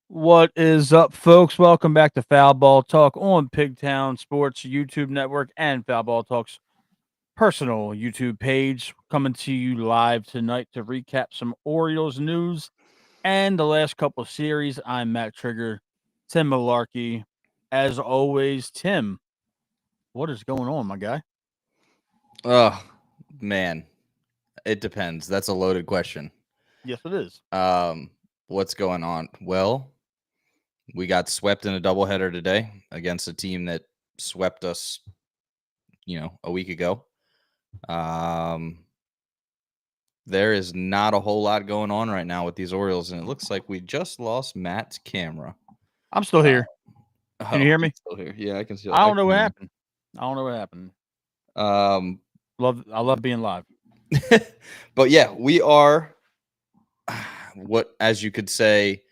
What is up, folks? Welcome back to Foul Ball Talk on Pigtown Sports YouTube Network and Foul Ball Talk's personal YouTube page. Coming to you live tonight to recap some Orioles news and the last couple series. I'm Matt Trigger, Tim Malarkey. As always, Tim, what is going on, my guy? Oh, man. It depends. That's a loaded question. Yes, it is. What's going on? Well, we got swept in a doubleheader today against a team that swept us, a week ago. There is not a whole lot going on right now with these Orioles, and it looks like we just lost Matt's camera. I'm still here. Can you hear me? He's still here. Yeah, I can see. I don't know what happened. I love being live. But yeah, we are what, as you could say,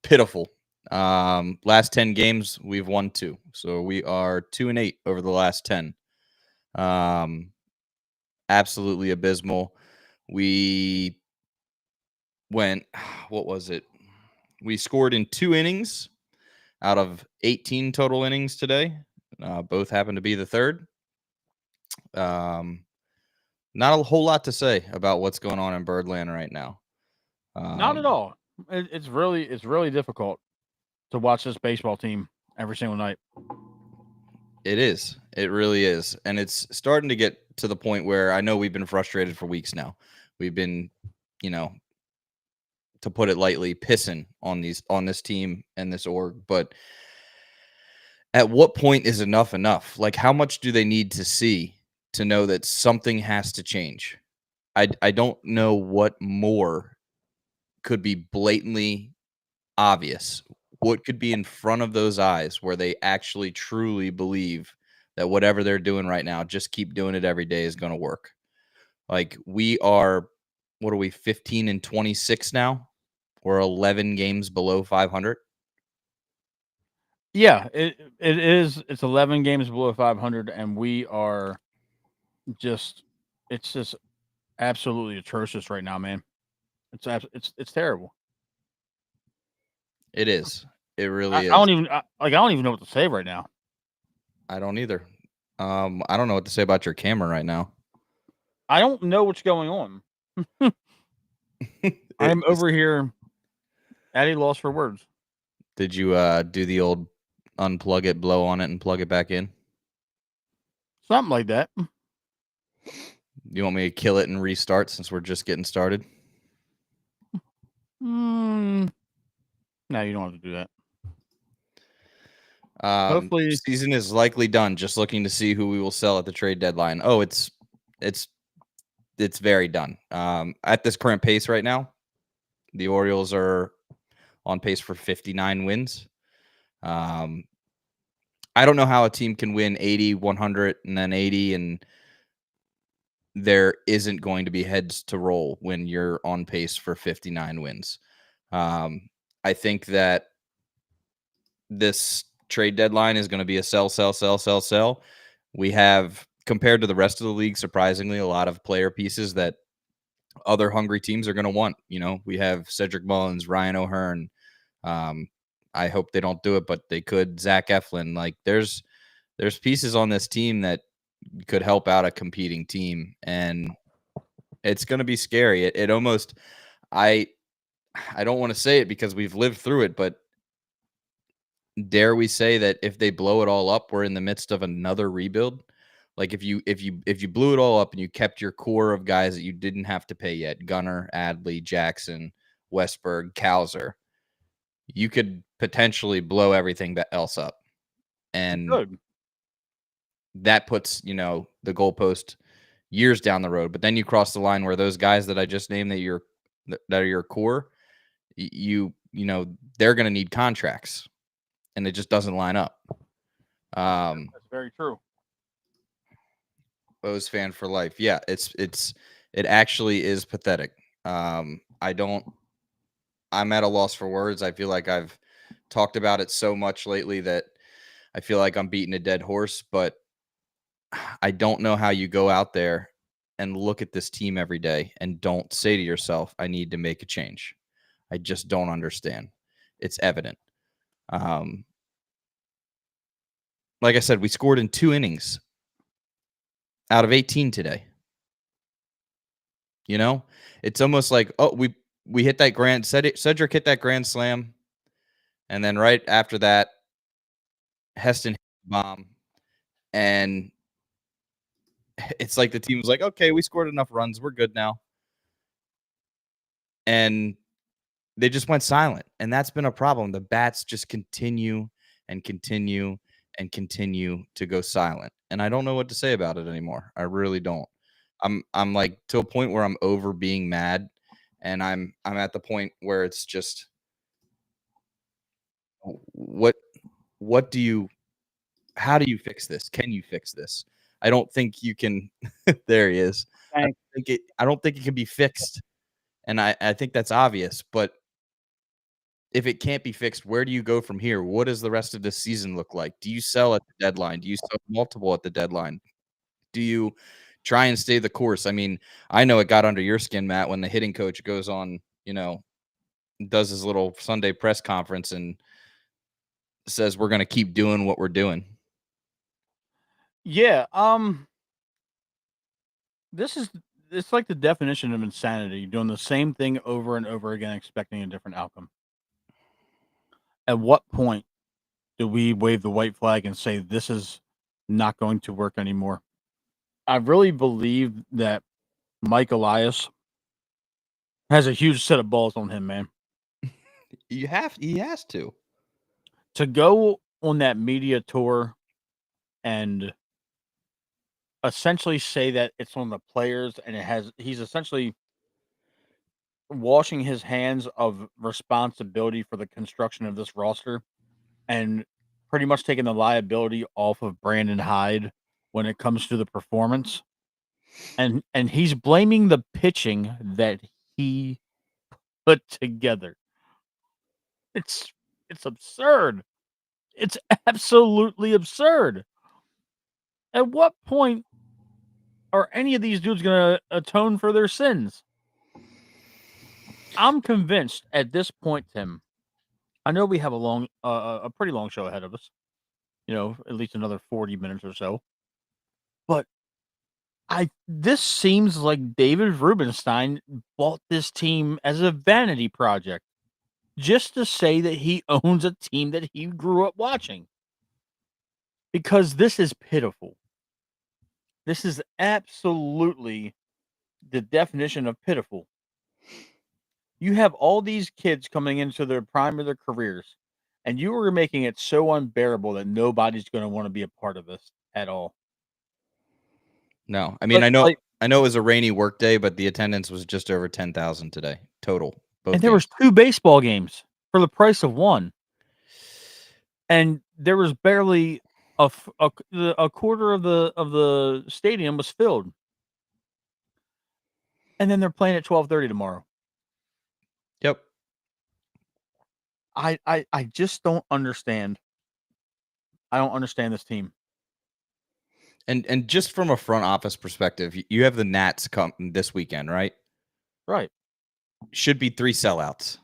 pitiful. Last 10 games, we've won 2. So we are 2-8 over the last 10. Absolutely abysmal. We went, what was it? We scored in 2 innings out of 18 total innings today. Both happen to be the third. Not a whole lot to say about what's going on in Birdland right now. Not at all. It's really difficult to watch this baseball team every single night. It is. It really is. And it's starting to get to the point where I know we've been frustrated for weeks now. We've been, to put it lightly, pissing on this team and this org. But at what point is enough enough? Like, how much do they need to see to know that something has to change? I don't know what more could be blatantly obvious. What could be in front of those eyes where they actually truly believe that whatever they're doing right now, just keep doing it every day, is going to work. Like, we are, what are we, 15-26 now? We're 11 games below 500. Yeah, it is. It's 11 games below 500, and we are it's just absolutely atrocious right now, man. It's terrible. It is. It really I is. don't even I don't even know what to say right now. I don't either. I don't know what to say about your camera right now. I don't know what's going on. I'm over here at a loss for words. Did you do the old unplug it, blow on it, and plug it back in? Something like that. You want me to kill it and restart since we're just getting started? No, you don't have to do that. Hopefully, season is likely done. Just looking to see who we will sell at the trade deadline. Oh, it's very done. At this current pace right now, the Orioles are on pace for 59 wins. I don't know how a team can win 80, 100, and then 80, and there isn't going to be heads to roll when you're on pace for 59 wins. I think that this trade deadline is going to be a sell. We have, compared to the rest of the league, surprisingly, a lot of player pieces that other hungry teams are going to want. We have Cedric Mullins, Ryan O'Hearn. I hope they don't do it, but they could. Zach Eflin. Like, there's pieces on this team that could help out a competing team, and it's going to be scary. It almost, I I don't want to say it because we've lived through it, but dare we say that if they blow it all up, we're in the midst of another rebuild? Like if you blew it all up and you kept your core of guys that you didn't have to pay yet, Gunner, Adley, Jackson, Westberg, Cowser, you could potentially blow everything else up. And Good. that puts, the goalpost years down the road. But then you cross the line where those guys that I just named that are your core, they're going to need contracts, and it just doesn't line up. That's very true. O's fan for life. Yeah, it actually is pathetic. I don't. I'm at a loss for words. I feel like I've talked about it so much lately that I feel like I'm beating a dead horse, but I don't know how you go out there and look at this team every day and don't say to yourself, I need to make a change. I just don't understand. It's evident. Um, like I said, we scored in 2 innings out of 18 today. It's almost like, oh, we hit that Cedric hit that grand slam, and then right after that, Heston hit the bomb, and it's like the team was like, okay, we scored enough runs, we're good now, and they just went silent, and that's been a problem. The bats just continue and continue and continue to go silent, and I don't know what to say about it anymore. I really don't. I'm like to a point where I'm over being mad, and I'm at the point where it's just what what do you how do you fix this? Can you fix this? I don't think you can. There he is. Thanks. I don't think it can be fixed, and I think that's obvious. But if it can't be fixed, where do you go from here? What does the rest of this season look like? Do you sell at the deadline? Do you sell multiple at the deadline? Do you try and stay the course? I mean, I know it got under your skin, Matt, when the hitting coach goes on, does his little Sunday press conference and says we're going to keep doing what we're doing. Yeah. This is it's like the definition of insanity, doing the same thing over and over again, expecting a different outcome. At what point do we wave the white flag and say this is not going to work anymore? I really believe that Mike Elias has a huge set of balls on him, man. He has to. To go on that media tour and essentially say that it's on the players and he's essentially washing his hands of responsibility for the construction of this roster and pretty much taking the liability off of Brandon Hyde when it comes to the performance. And he's blaming the pitching that he put together. It's it's absurd. It's absolutely absurd. At what point are any of these dudes going to atone for their sins? I'm convinced at this point, Tim. I know we have a pretty long show ahead of us. At least another 40 minutes or so. But this seems like David Rubenstein bought this team as a vanity project just to say that he owns a team that he grew up watching. Because this is pitiful. This is absolutely the definition of pitiful. You have all these kids coming into their prime of their careers, and you are making it so unbearable that nobody's going to want to be a part of this at all. No, I mean, Like, like, I know it was a rainy work day, but the attendance was just over 10,000 today total, and both there was games. 2 baseball games for the price of 1, and there was barely a quarter of the stadium was filled, and then they're playing at 12:30 tomorrow. Yep. I just don't understand. I don't understand this team. And just from a front office perspective, you have the Nats come this weekend, right? Right. Should be 3 sellouts.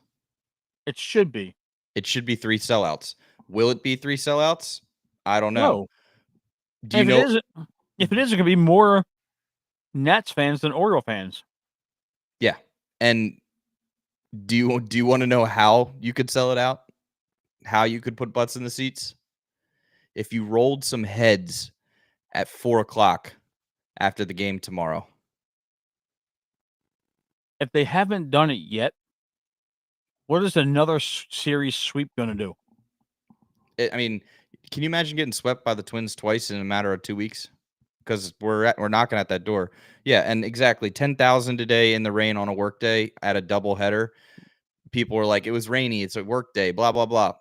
It should be. It should be 3 sellouts. Will it be 3 sellouts? I don't know. No. Do you If it know? isn't, if it is, it gonna be more Nats fans than Oriole fans. Yeah. And Do you want to know how you could sell it out? How you could put butts in the seats? If you rolled some heads at 4:00 after the game tomorrow. If they haven't done it yet, what is another series sweep going to do? I mean, can you imagine getting swept by the Twins twice in a matter of 2 weeks? Because we're knocking at that door. Yeah, and exactly 10,000 today in the rain on a work day at a doubleheader. People were like, it was rainy. It's a work day. Blah blah blah.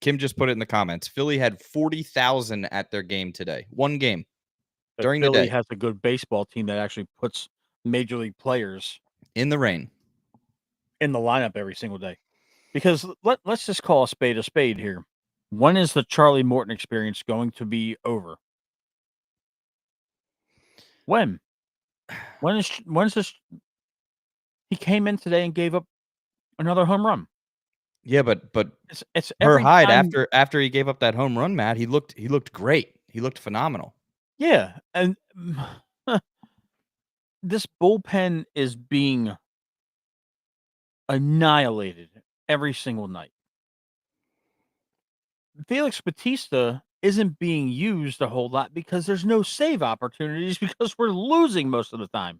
Kim just put it in the comments. Philly had 40,000 at their game today. One game But during the Philly day has a good baseball team that actually puts major league players in the rain. in the lineup every single day. Because let's just call a spade here. When is the Charlie Morton experience going to be over? When? When's this? He came in today and gave up another home run. Yeah, but It's per every Hyde time. after he gave up that home run, Matt, he looked great. He looked phenomenal. Yeah, and this bullpen is being annihilated every single night. Felix Batista isn't being used a whole lot because there's no save opportunities because we're losing most of the time.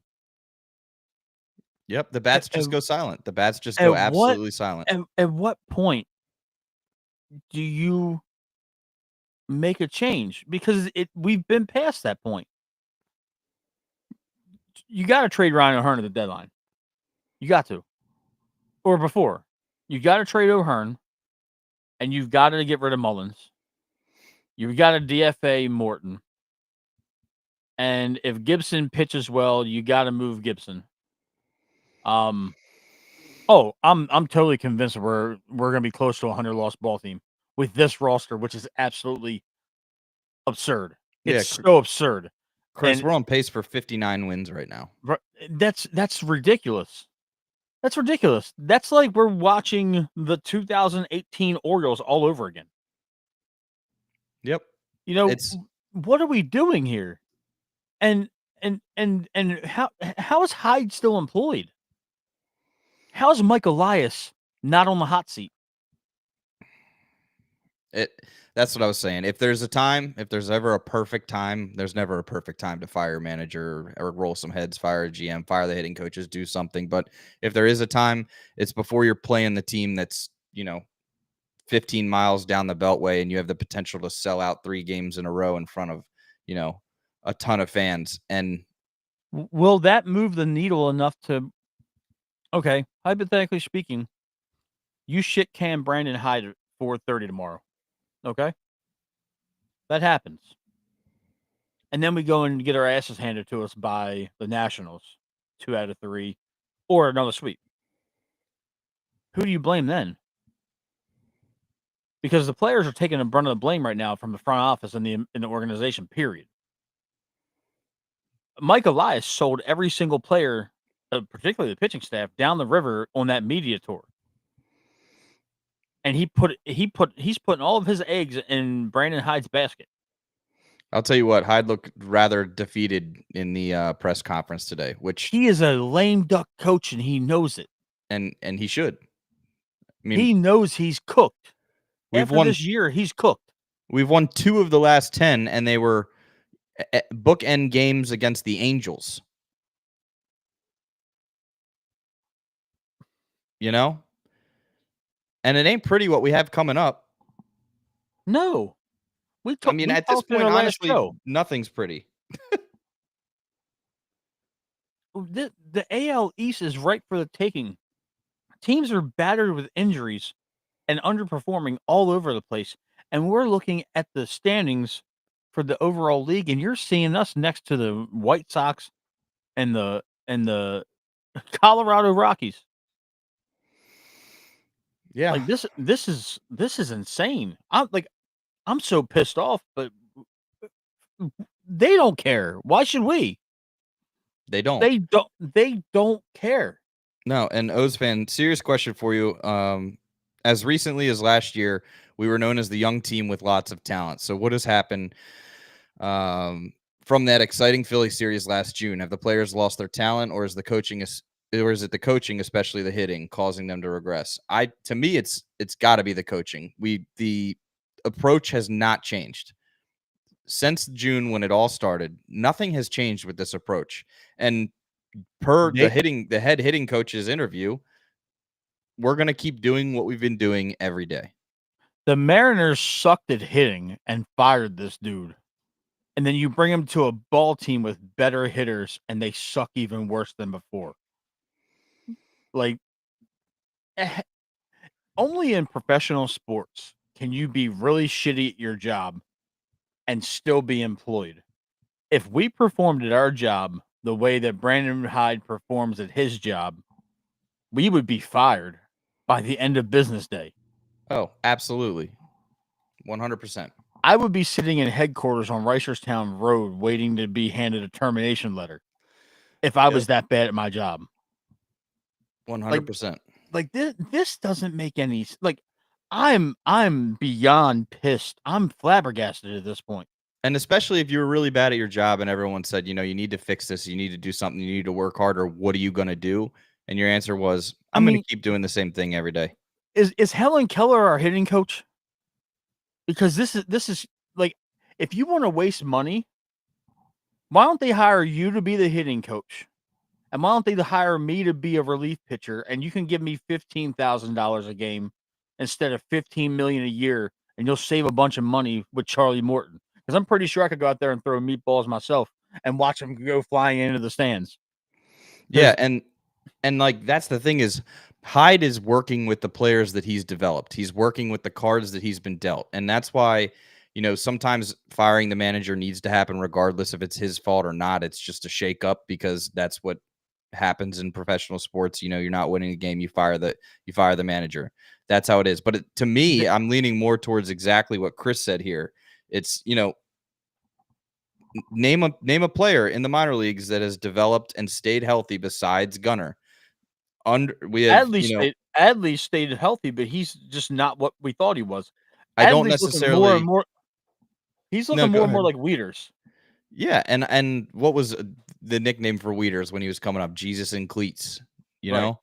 Yep, the At, bats at, just go silent. The bats just go at what absolutely silent. at what point do you make a change? Because we've been past that point. You got to trade Ryan O'Hearn at the deadline. You got to, or before. You got to trade O'Hearn, and you've got to get rid of Mullins. You've got to DFA Morton. And if Gibson pitches well, you got to move Gibson. I'm totally convinced we're gonna be close to a 100 loss ball team with this roster, which is absolutely absurd. Yeah, It's so absurd, Chris, and we're on pace for 59 wins right now. that's ridiculous. That's ridiculous. That's like we're watching the 2018 Orioles all over again. Yep. You know, It's what are we doing here? And how is Hyde still employed? How is Mike Elias not on the hot seat? that's what I was saying. If there's ever a perfect time, there's never a perfect time to fire a manager or roll some heads, fire a GM, fire the hitting coaches, do something. But if there is a time, it's before you're playing the team that's, 15 miles down the beltway and you have the potential to sell out 3 games in a row in front of, a ton of fans. And Will that move the needle enough to, okay, hypothetically speaking, you shit can Brandon Hyde at 4:30 tomorrow. Okay? That happens. And then we go and get our asses handed to us by the Nationals, 2 out of 3, or another sweep. Who do you blame then? Because the players are taking the brunt of the blame right now from the front office and the organization, period. Mike Elias sold every single player, particularly the pitching staff, down the river on that media tour. And he's putting all of his eggs in Brandon Hyde's basket. I'll tell you what, Hyde looked rather defeated in the press conference today, which He is a lame duck coach and he knows it. and he should. I mean, He knows he's cooked. we've After won this year, he's cooked. we've won 2 of the last 10 and they were bookend games against the Angels. And it ain't pretty what we have coming up. No. We At this talked in point, our last honestly, show. nothing's pretty. The AL East is ripe for the taking. Teams are battered with injuries and underperforming all over the place. And we're looking at the standings for the overall league, and you're seeing us next to the White Sox and the Colorado Rockies. Yeah. Like this is insane. I'm so pissed off, but they don't care. Why should we? They don't. They don't care. No, and O's fan, serious question for you. As recently as last year, we were known as the young team with lots of talent. So what has happened from that exciting Philly series last June? Have the players lost their talent, or is the coaching or is it the coaching, especially the hitting, causing them to regress? To me, it's got to be the coaching. The approach has not changed since June when it all started. Nothing has changed with this approach. And per They the head hitting coach's interview, we're gonna keep doing what we've been doing every day. the Mariners sucked at hitting and fired this dude. And then you bring him to a ball team with better hitters and they suck even worse than before. Like eh, only in professional sports can you be really shitty at your job and still be employed. If we performed at our job the way that Brandon Hyde performs at his job, we would be fired by the end of business day. Oh, absolutely. 100%. I would be sitting in headquarters on Reisterstown Road waiting to be handed a termination letter if I Yep. was that bad at my job. 100%. Like this doesn't make any like I'm beyond pissed. I'm flabbergasted at this point. And especially if you were really bad at your job and everyone said, you need to fix this, you need to do something, you need to work harder. What are you going to do? And your answer was, I I'm going to mean, keep doing the same thing every day. is Helen Keller our hitting coach? Because this is like if you want to waste money, why don't they hire you to be the hitting coach? And why don't they hire me to be a relief pitcher and you can give me $15,000 a game instead of 15 million a year and you'll save a bunch of money with Charlie Morton. Because I'm pretty sure I could go out there and throw meatballs myself and watch them go flying into the stands. Yeah, Because and like that's the thing is Hyde is working with the players that he's developed. He's working with the cards that he's been dealt. And that's why, sometimes firing the manager needs to happen regardless if it's his fault or not. It's just a shake up because that's what happens in professional sports. You're not winning a game, you fire the manager. That's how it is. But to me, I'm leaning more towards exactly what Chris said here. It's, name a player in the minor leagues that has developed and stayed healthy besides Gunnar. We have, Adley stayed healthy, but he's just not what we thought he was. I don't Adley's looking more and necessarily. more. He's No, looking go more and more ahead. like Wieters. Yeah, and what was the nickname for Wieters when he was coming up? Jesus in cleats, Right.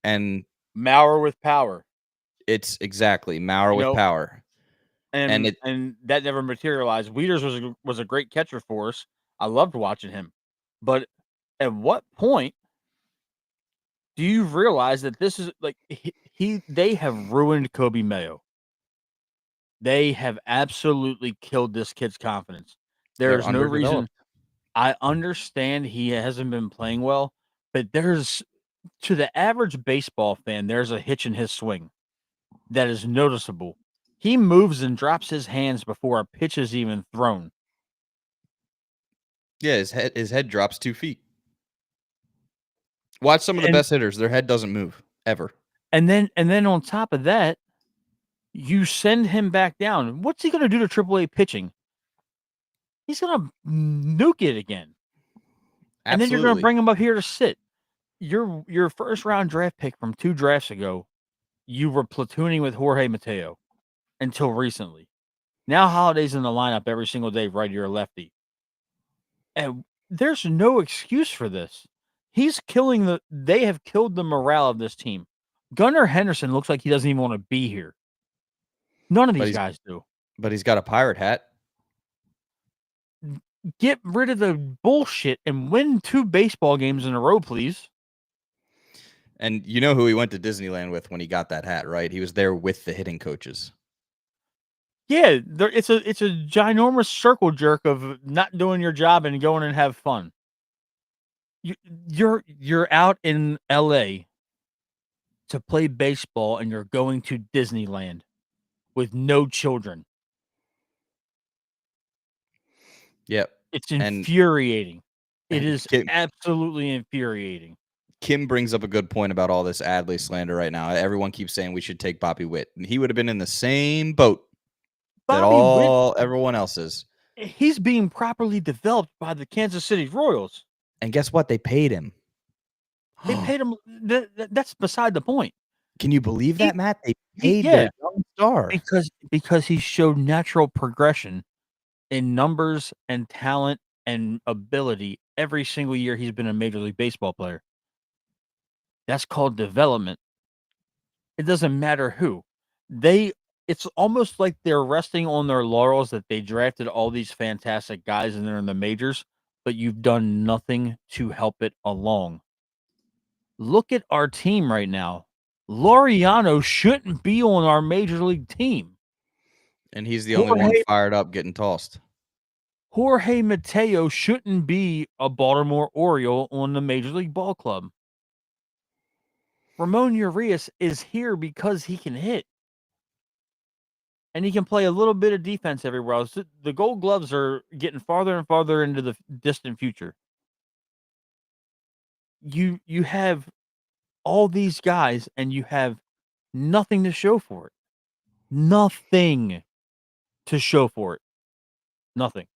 and Maurer with power. it's exactly Maurer You with know, power, and and that never materialized. Wieters was a great catcher for us. I loved watching him, but at what point do you realize that this is like they have ruined Kobe Mayo? They have absolutely killed this kid's confidence. There they're is no reason. underdeveloped. I understand he hasn't been playing well, but there's to the average baseball fan, there's a hitch in his swing that is noticeable. He moves and drops his hands before a pitch is even thrown. Yeah, his head drops 2 feet. Watch some of the And best hitters; their head doesn't move ever. and then on top of that, you send him back down. What's he going to do to AAA pitching? He's going to nuke it again. And then you're going to Absolutely. bring him up here to sit. Your first round draft pick from 2 drafts ago, you were platooning with Jorge Mateo until recently. Now Holiday's in the lineup every single day, righty or lefty. And there's no excuse for this. They have killed the morale of this team. Gunnar Henderson looks like he doesn't even want to be here. None of But these he's guys do. but he's got a pirate hat. Get rid of the bullshit and win 2 baseball games in a row, please. And you know who he went to Disneyland with when he got that hat, right? He was there with the hitting coaches. Yeah, it's a ginormous circle jerk of not doing your job and going and have fun. You're out in LA to play baseball and you're going to Disneyland with no children. Yep. It's And infuriating. It and is absolutely infuriating. Kim brings up a good point about all this Adley slander right now. Everyone keeps saying we should take Bobby Witt. And he would have been in the same boat that Bobby Witt, everyone else is. he's being properly developed by the Kansas City Royals. And guess what? They paid him. They paid him. That's beside the point. Can you believe He, that, Matt? They paid yeah, their young star. because he showed natural progression in numbers and talent and ability every single year he's been a Major League Baseball player. That's called development. It doesn't matter who. They it's almost like they're resting on their laurels that they drafted all these fantastic guys and they're in the majors, but you've done nothing to help it along. Look at our team right now. Laureano shouldn't be on our major league team. And he's the only one Jorge fired up getting tossed. Jorge Mateo shouldn't be a Baltimore Oriole on the Major League Ball Club. Ramon Urias is here because he can hit. And he can play a little bit of defense everywhere else. The Gold Gloves are getting farther and farther into the distant future. You have all these guys and you have nothing to show for it. Nothing to show for it. Nothing.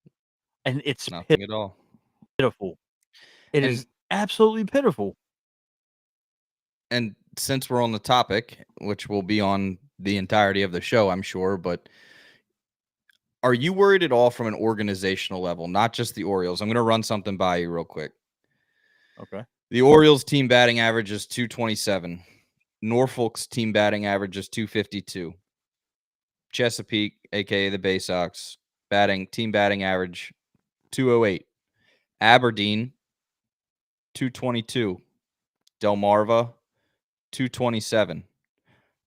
And it's Nothing at all. pitiful. It And is absolutely pitiful. and since we're on the topic, which will be on the entirety of the show, I'm sure, but are you worried at all from an organizational level, not just the Orioles? I'm going to run something by you real quick. Okay. The Orioles team batting average is 227. Norfolk's team batting average is 252. Chesapeake, aka the Bay Sox, team batting average 208. Aberdeen 222. Delmarva 227.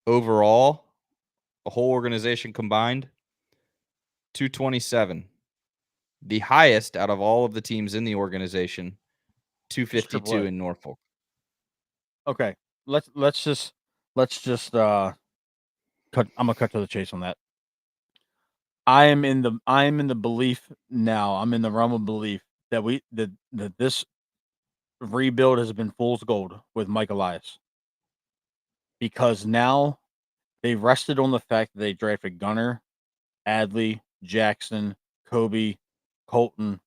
Overall, the whole organization combined 227. The highest out of all of the teams in the organization, It's 252 AAA. in Norfolk. Okay. Let's just cut I'm gonna cut to the chase on that. I am in the belief now. I'm in the realm of belief that that this rebuild has been fool's gold with Mike Elias. Because now they rested on the fact that they drafted Gunner, Adley, Jackson, Kobe, Colton,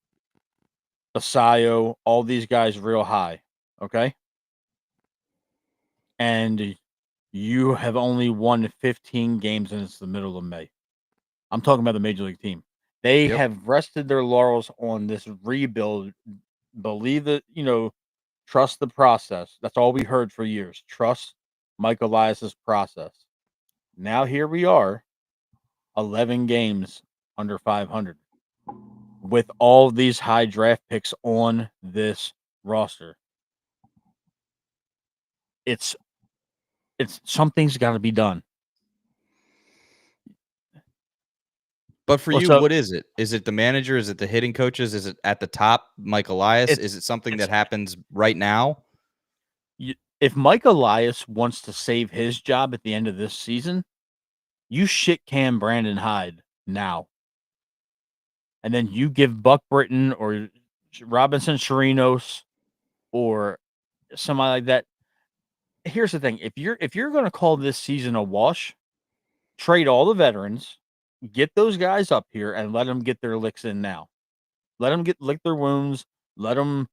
Basayo, all these guys real high. Okay. And you have only won 15 games and it's the middle of May. I'm talking about the major league team. They Yep. have rested their laurels on this rebuild. Believe that, trust the process. That's all we heard for years. Trust Mike Elias's process. Now here we are, 11 games under 500 with all these high draft picks on this roster. It's something's got to be done. But for What's you, up? what is it? Is it the manager? Is it the hitting coaches? Is it at the top, Mike Elias? It's Is it something it's that happens right now? if Mike Elias wants to save his job at the end of this season, you shit can Brandon Hyde now. And then you give Buck Britton or Robinson Chirinos or somebody like that. Here's the thing: if you're going to call this season a wash, trade all the veterans, get those guys up here, and let them get their licks in now. Let them lick their wounds. Let them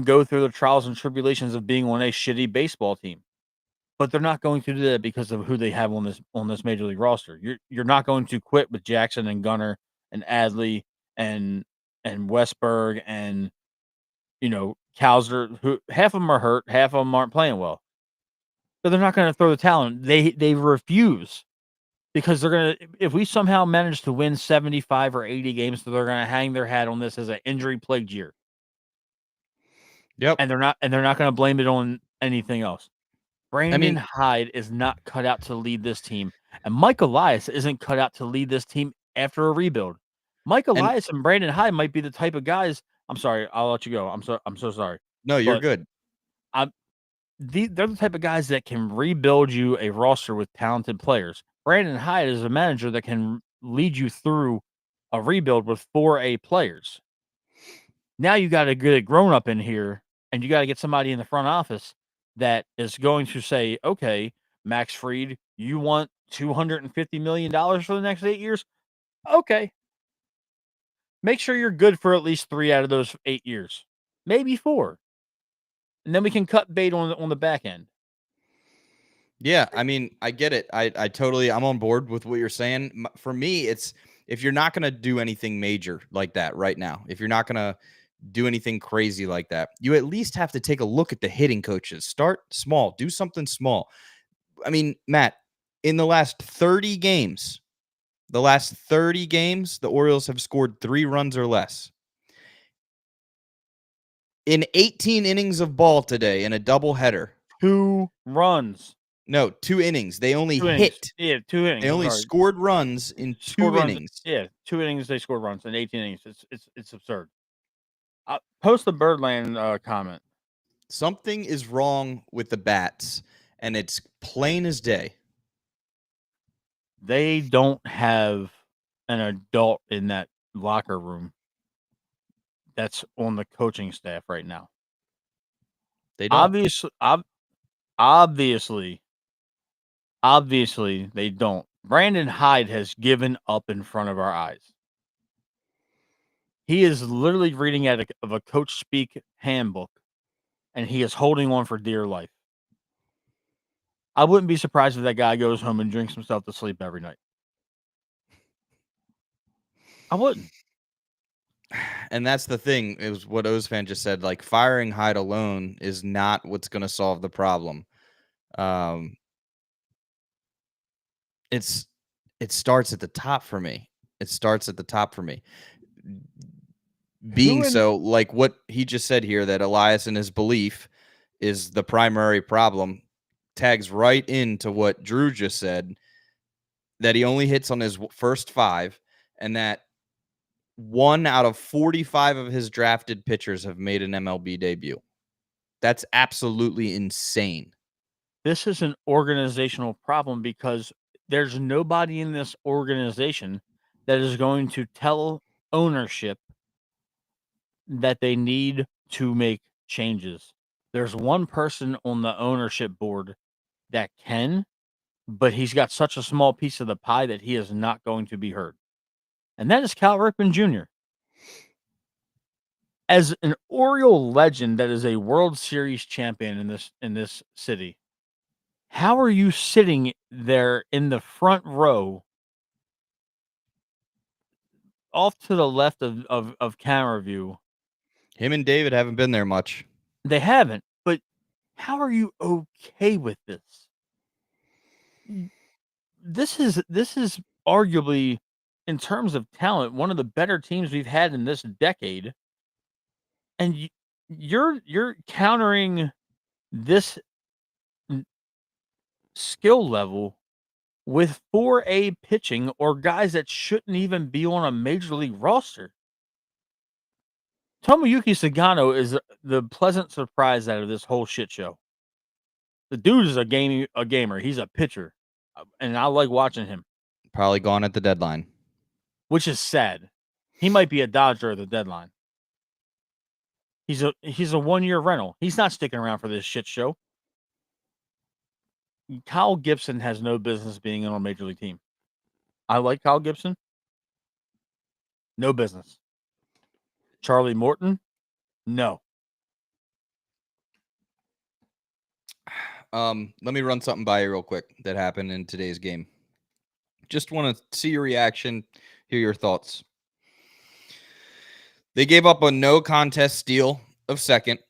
go through the trials and tribulations of being on a shitty baseball team. But they're not going to do that because of who they have on this major league roster. You're not going to quit with Jackson and Gunner and Adley and Westberg and Cowser, who half of them are hurt, half of them aren't playing well. But they're not going to throw the talent. They refuse because they're going to. If we somehow manage to win 75 or 80 games, so they're going to hang their hat on this as an injury plagued year. Yep. And they're not going to blame it on anything else. Brandon Hyde is not cut out to lead this team, and Mike Elias isn't cut out to lead this team after a rebuild. Mike and Elias and Brandon Hyde might be the type of guys. I'm sorry, I'll let you go. I'm so sorry. no, you're But good. they're the type of guys that can rebuild you a roster with talented players. Brandon Hyde is a manager that can lead you through a rebuild with 4A players. Now you got to get a grown up in here, and you got to get somebody in the front office that is going to say, okay, Max Fried, you want $250 million for the next 8 years? Okay. Make sure you're good for at least 3 out of those 8 years, maybe 4. And then we can cut bait on the back end. Yeah, I mean, I get it. I'm on board with what you're saying. For me, it's if you're not going to do anything major like that right now, if you're not going to do anything crazy like that. You at least have to take a look at the hitting coaches. Start small, do something small. I mean, Matt, in the last 30 games, the Orioles have scored 3 runs or less. In 18 innings of ball today in a doubleheader. 2 runs. No, 2 innings. They only 2 innings. hit. Yeah, 2 innings. They I'm only sorry. scored runs in Scored 2 runs. innings. Yeah, 2 innings. They scored runs in 18 innings. It's absurd. Post the Birdland comment. Something is wrong with the bats, and it's plain as day. They don't have an adult in that locker room that's on the coaching staff right now. They don't. Obviously, they don't. Brandon Hyde has given up in front of our eyes. He is literally reading out of a coach speak handbook, and he is holding on for dear life. I wouldn't be surprised if that guy goes home and drinks himself to sleep every night. I wouldn't. And that's the thing, is what Ozfan just said. Like, firing Hyde alone is not what's going to solve the problem. It starts at the top for me. Being so, like what he just said here, that Elias and his belief is the primary problem, tags right into what Drew just said, that he only hits on his first 5, and that 1 out of 45 of his drafted pitchers have made an MLB debut. That's absolutely insane. This is an organizational problem because there's nobody in this organization that is going to tell ownership that they need to make changes. There's one person on the ownership board that can, but he's got such a small piece of the pie that he is not going to be heard. And that is Cal Ripken Jr. As an Oriole legend that is a World Series champion in this city, how are you sitting there in the front row off to the left of camera view? Him and David haven't been there much. They haven't, but how are you okay with this? This is arguably, in terms of talent, one of the better teams we've had in this decade. And you're countering this skill level with 4A pitching or guys that shouldn't even be on a major league roster. Tomoyuki Sagano is the pleasant surprise out of this whole shit show. The dude is a gamer. He's a pitcher, and I like watching him. Probably gone at the deadline, which is sad. He might be a Dodger at the deadline. He's a 1-year rental. He's not sticking around for this shit show. Kyle Gibson has no business being on a major league team. I like Kyle Gibson. No business. Charlie Morton? No. Let me run something by you real quick that happened in today's game. Just want to see your reaction, hear your thoughts. They gave up a no contest steal of second,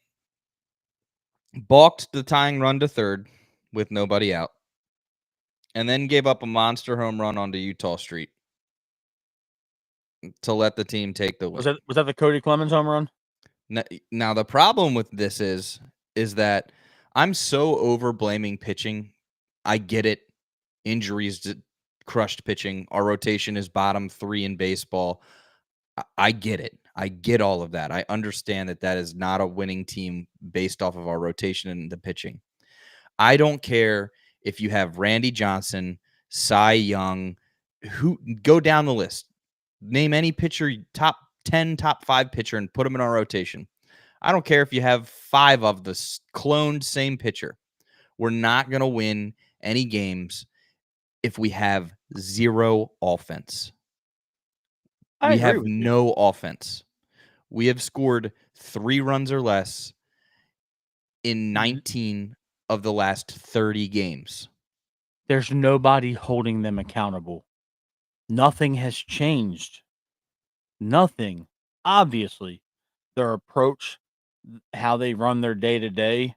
balked the tying run to third with nobody out, and then gave up a monster home run onto Utah Street to let the team take the win. Was that the Cody Clemens home run? Now the problem with this is that I'm so over blaming pitching. I get it. Injuries crushed pitching. Our rotation is bottom 3 in baseball. I get it. I get all of that. I understand that is not a winning team based off of our rotation and the pitching. I don't care if you have Randy Johnson, Cy Young, who go down the list. Name any pitcher, top 10, top 5 pitcher, and put them in our rotation. I don't care if you have 5 of the cloned same pitcher. We're not going to win any games if we have zero offense. We have no offense. We have scored 3 runs or less in 19 of the last 30 games. There's nobody holding them accountable. Nothing has changed. Nothing. Obviously. their approach, how they run their day to day,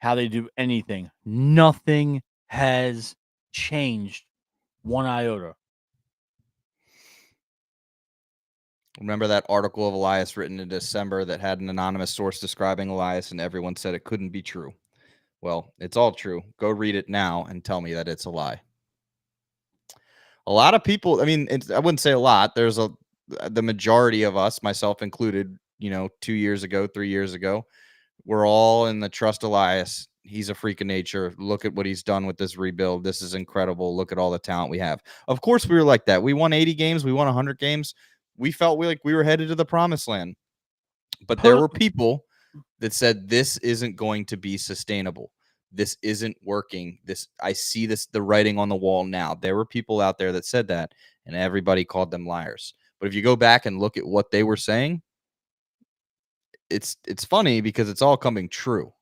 how they do anything. Nothing has changed one iota. Remember that article of Elias written in December that had an anonymous source describing Elias, and everyone said it couldn't be true? Well, it's all true. Go read it now and tell me that it's a lie. A lot of people, I mean, I wouldn't say a lot. There's the majority of us, myself included, 2 years ago, 3 years ago, we're all in the trust Elias. He's a freak of nature. Look at what he's done with this rebuild. This is incredible. Look at all the talent we have. Of course, we were like that. We won 80 games. We won 100 games. We felt like we were headed to the promised land. But there were people that said this isn't going to be sustainable. This isn't working. I see the writing on the wall now. There were people out there that said that, and everybody called them liars. But if you go back and look at what they were saying, it's funny because it's all coming true.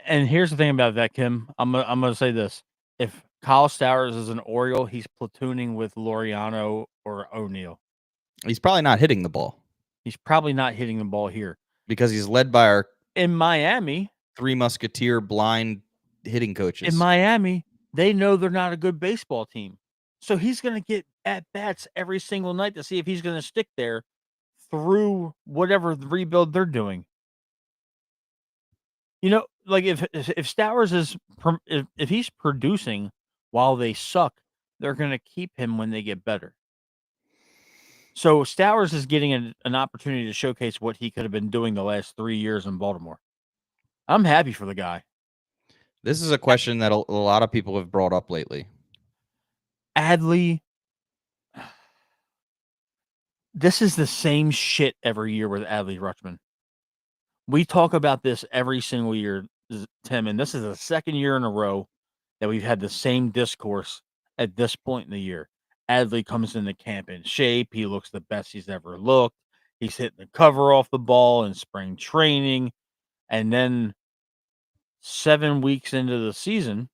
And here's the thing about that, Kim. I'm gonna say this: if Kyle Stowers is an Oriole, he's platooning with Laureano or O'Neill. He's probably not hitting the ball. He's probably not hitting the ball here because he's led by our in Miami. Three musketeer blind hitting coaches. In Miami, they know they're not a good baseball team. So he's going to get at bats every single night to see if he's going to stick there through whatever the rebuild they're doing. Like if Stowers is if he's producing while they suck, they're going to keep him when they get better. So Stowers is getting an opportunity to showcase what he could have been doing the last 3 years in Baltimore. I'm happy for the guy. This is a question that a lot of people have brought up lately. Adley, this is the same shit every year with Adley Rutschman. We talk about this every single year, Tim, and this is the second year in a row that we've had the same discourse at this point in the year. Adley comes into camp in shape. He looks the best he's ever looked. He's hitting the cover off the ball in spring training. And then 7 weeks into the season,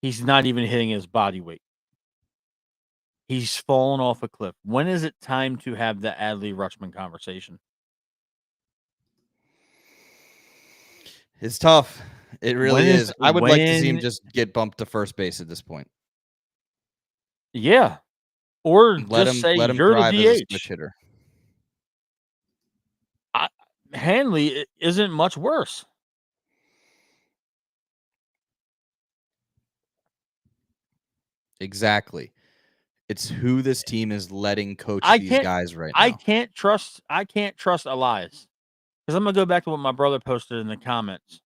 he's not even hitting his body weight. He's fallen off a cliff. When is it time to have the Adley Rutschman conversation? It's tough. It really is. I would like to see him just get bumped to first base at this point. Yeah. Or let just him say let him you're thrive the as a DH. switch hitter. Hanley isn't much worse. Exactly. It's who this team is letting coach these guys right now. I can't trust Elias. Because I'm gonna go back to what my brother posted in the comments.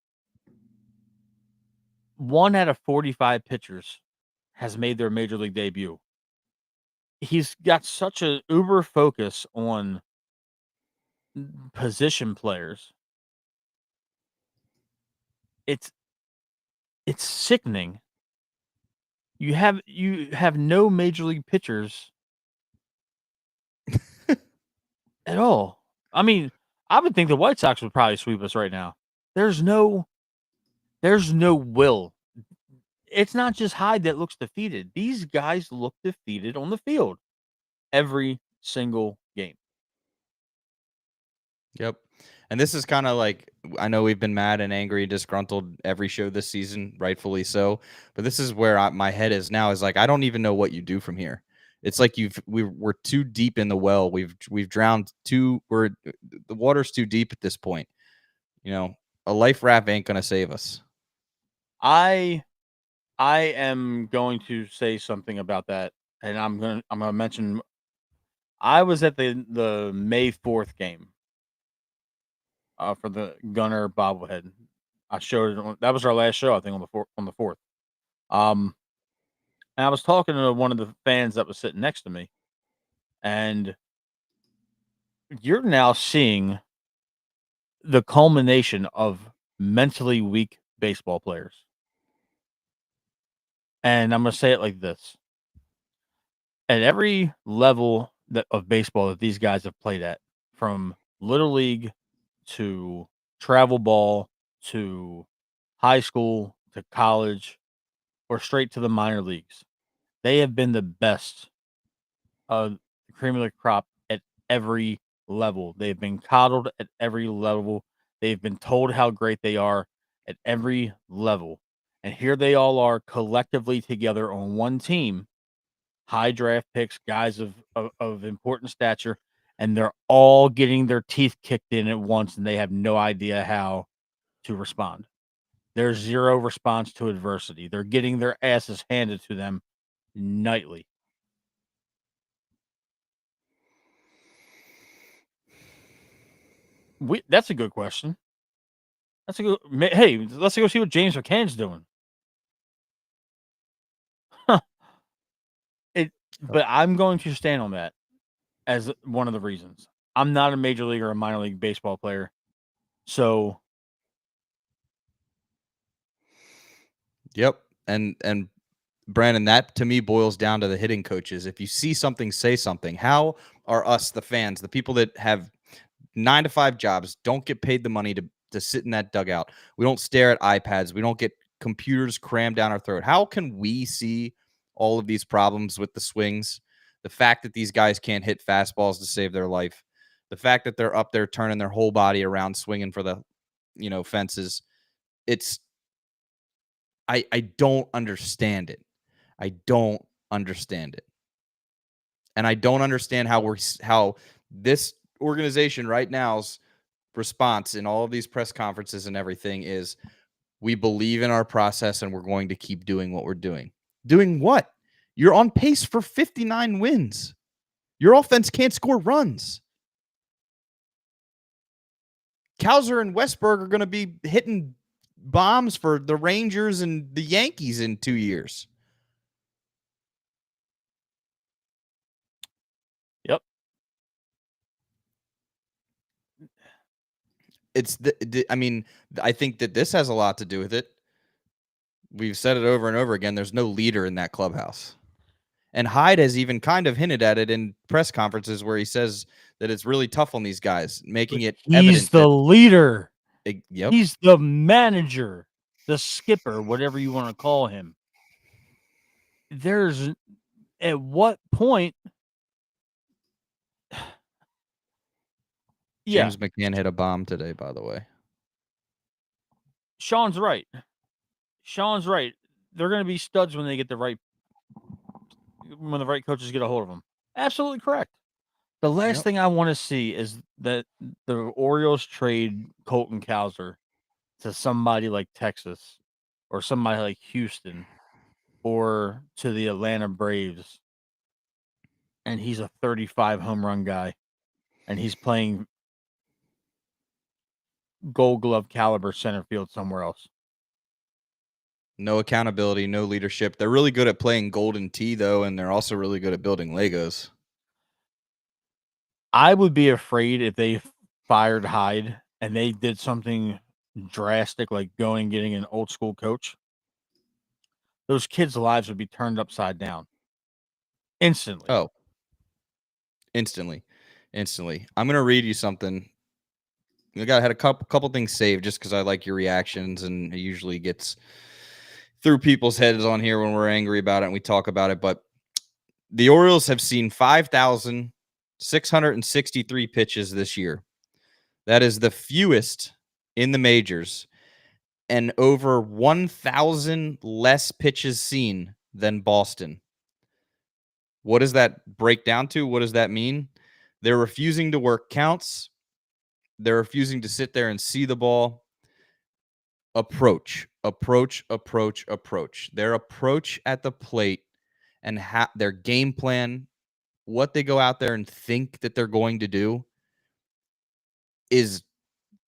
1 out of 45 pitchers has made their major league debut. He's got such a uber focus on position players. It's sickening. You have no major league pitchers at all. I mean, I would think the White Sox would probably sweep us right now. There's no will. It's not just Hyde that looks defeated. These guys look defeated on the field every single game. Yep. And this is kind of like, I know we've been mad and angry, disgruntled every show this season, rightfully so. But this is where my head is now. Is like, I don't even know what you do from here. It's like we're too deep in the well. We've drowned the water's too deep at this point. A life raft ain't gonna save us. I am going to say something about that, and I'm gonna mention. I was at the May 4th game for the Gunner bobblehead. I showed it. That was our last show, I think, on the 4th. And I was talking to one of the fans that was sitting next to me, and you're now seeing the culmination of mentally weak baseball players. And I'm going to say it like this. At every level of baseball that these guys have played at, from little league to travel ball to high school to college or straight to the minor leagues, they have been the best cream of the crop at every level. They've been coddled at every level. They've been told how great they are at every level. And here they all are collectively together on one team, high draft picks, guys of important stature, and they're all getting their teeth kicked in at once, and they have no idea how to respond. There's zero response to adversity. They're getting their asses handed to them nightly. That's a good question. That's a good. Hey, let's go see what James McCann's doing. It, but I'm going to stand on that as one of the reasons. I'm not a major league or a minor league baseball player, so Yep. And Brandon, that to me boils down to the hitting coaches. If you see something, say something. How are us, the fans, the people that have 9-to-5 jobs, don't get paid the money to sit in that dugout? We don't stare at iPads. We don't get computers crammed down our throat. How can we see all of these problems with the swings? The fact that these guys can't hit fastballs to save their life. The fact that they're up there turning their whole body around, swinging for the, fences. It's I don't understand it. I don't understand it. And I don't understand how this organization right now's response in all of these press conferences and everything is, we believe in our process and we're going to keep doing what we're doing. Doing what? You're on pace for 59 wins. Your offense can't score runs. Kowser and Westberg are going to be hitting bombs for the Rangers and the Yankees in 2 years. yep. It's I think that this has a lot to do with it. We've said it over and over again. There's no leader in that clubhouse. And Hyde has even kind of hinted at it in press conferences where he says that it's really tough on these guys, making it He's evident the that leader. yep. He's the manager, the skipper, whatever you want to call him. There's at what point? Yeah, James McCann hit a bomb today, by the way. Sean's right. Sean's right. They're going to be studs when they get the right coaches get a hold of them. Absolutely correct. The last Yep. thing I want to see is that the Orioles trade Colton Cowser to somebody like Texas or somebody like Houston or to the Atlanta Braves, and he's a 35 home run guy and he's playing Gold Glove caliber center field somewhere else. No accountability, no leadership. They're really good at playing golden tee, though, and they're also really good at building Legos. I would be afraid if they fired Hyde and they did something drastic like going and getting an old school coach. Those kids' lives would be turned upside down instantly. Oh, instantly. I'm gonna read you something. I had a couple things saved just because I like your reactions, and it usually gets through people's heads on here when we're angry about it and we talk about it. But the Orioles have seen 5,663 pitches this year. That is the fewest in the majors, and over 1,000 less pitches seen than Boston. What does that break down to? What does that mean? They're refusing to work counts. They're refusing to sit there and see the ball. Approach. Their approach at the plate and their game plan, what they go out there and think that they're going to do, is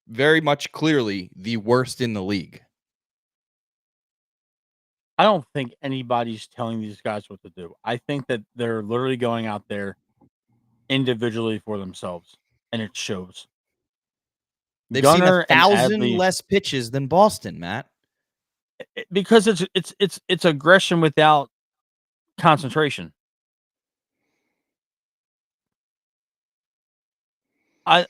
very much clearly the worst in the league. I don't think anybody's telling these guys what to do. I think that they're literally going out there individually for themselves, and it shows. They've seen Gunner and 1,000 Adley, less pitches than Boston, Matt. because it's aggression without concentration. I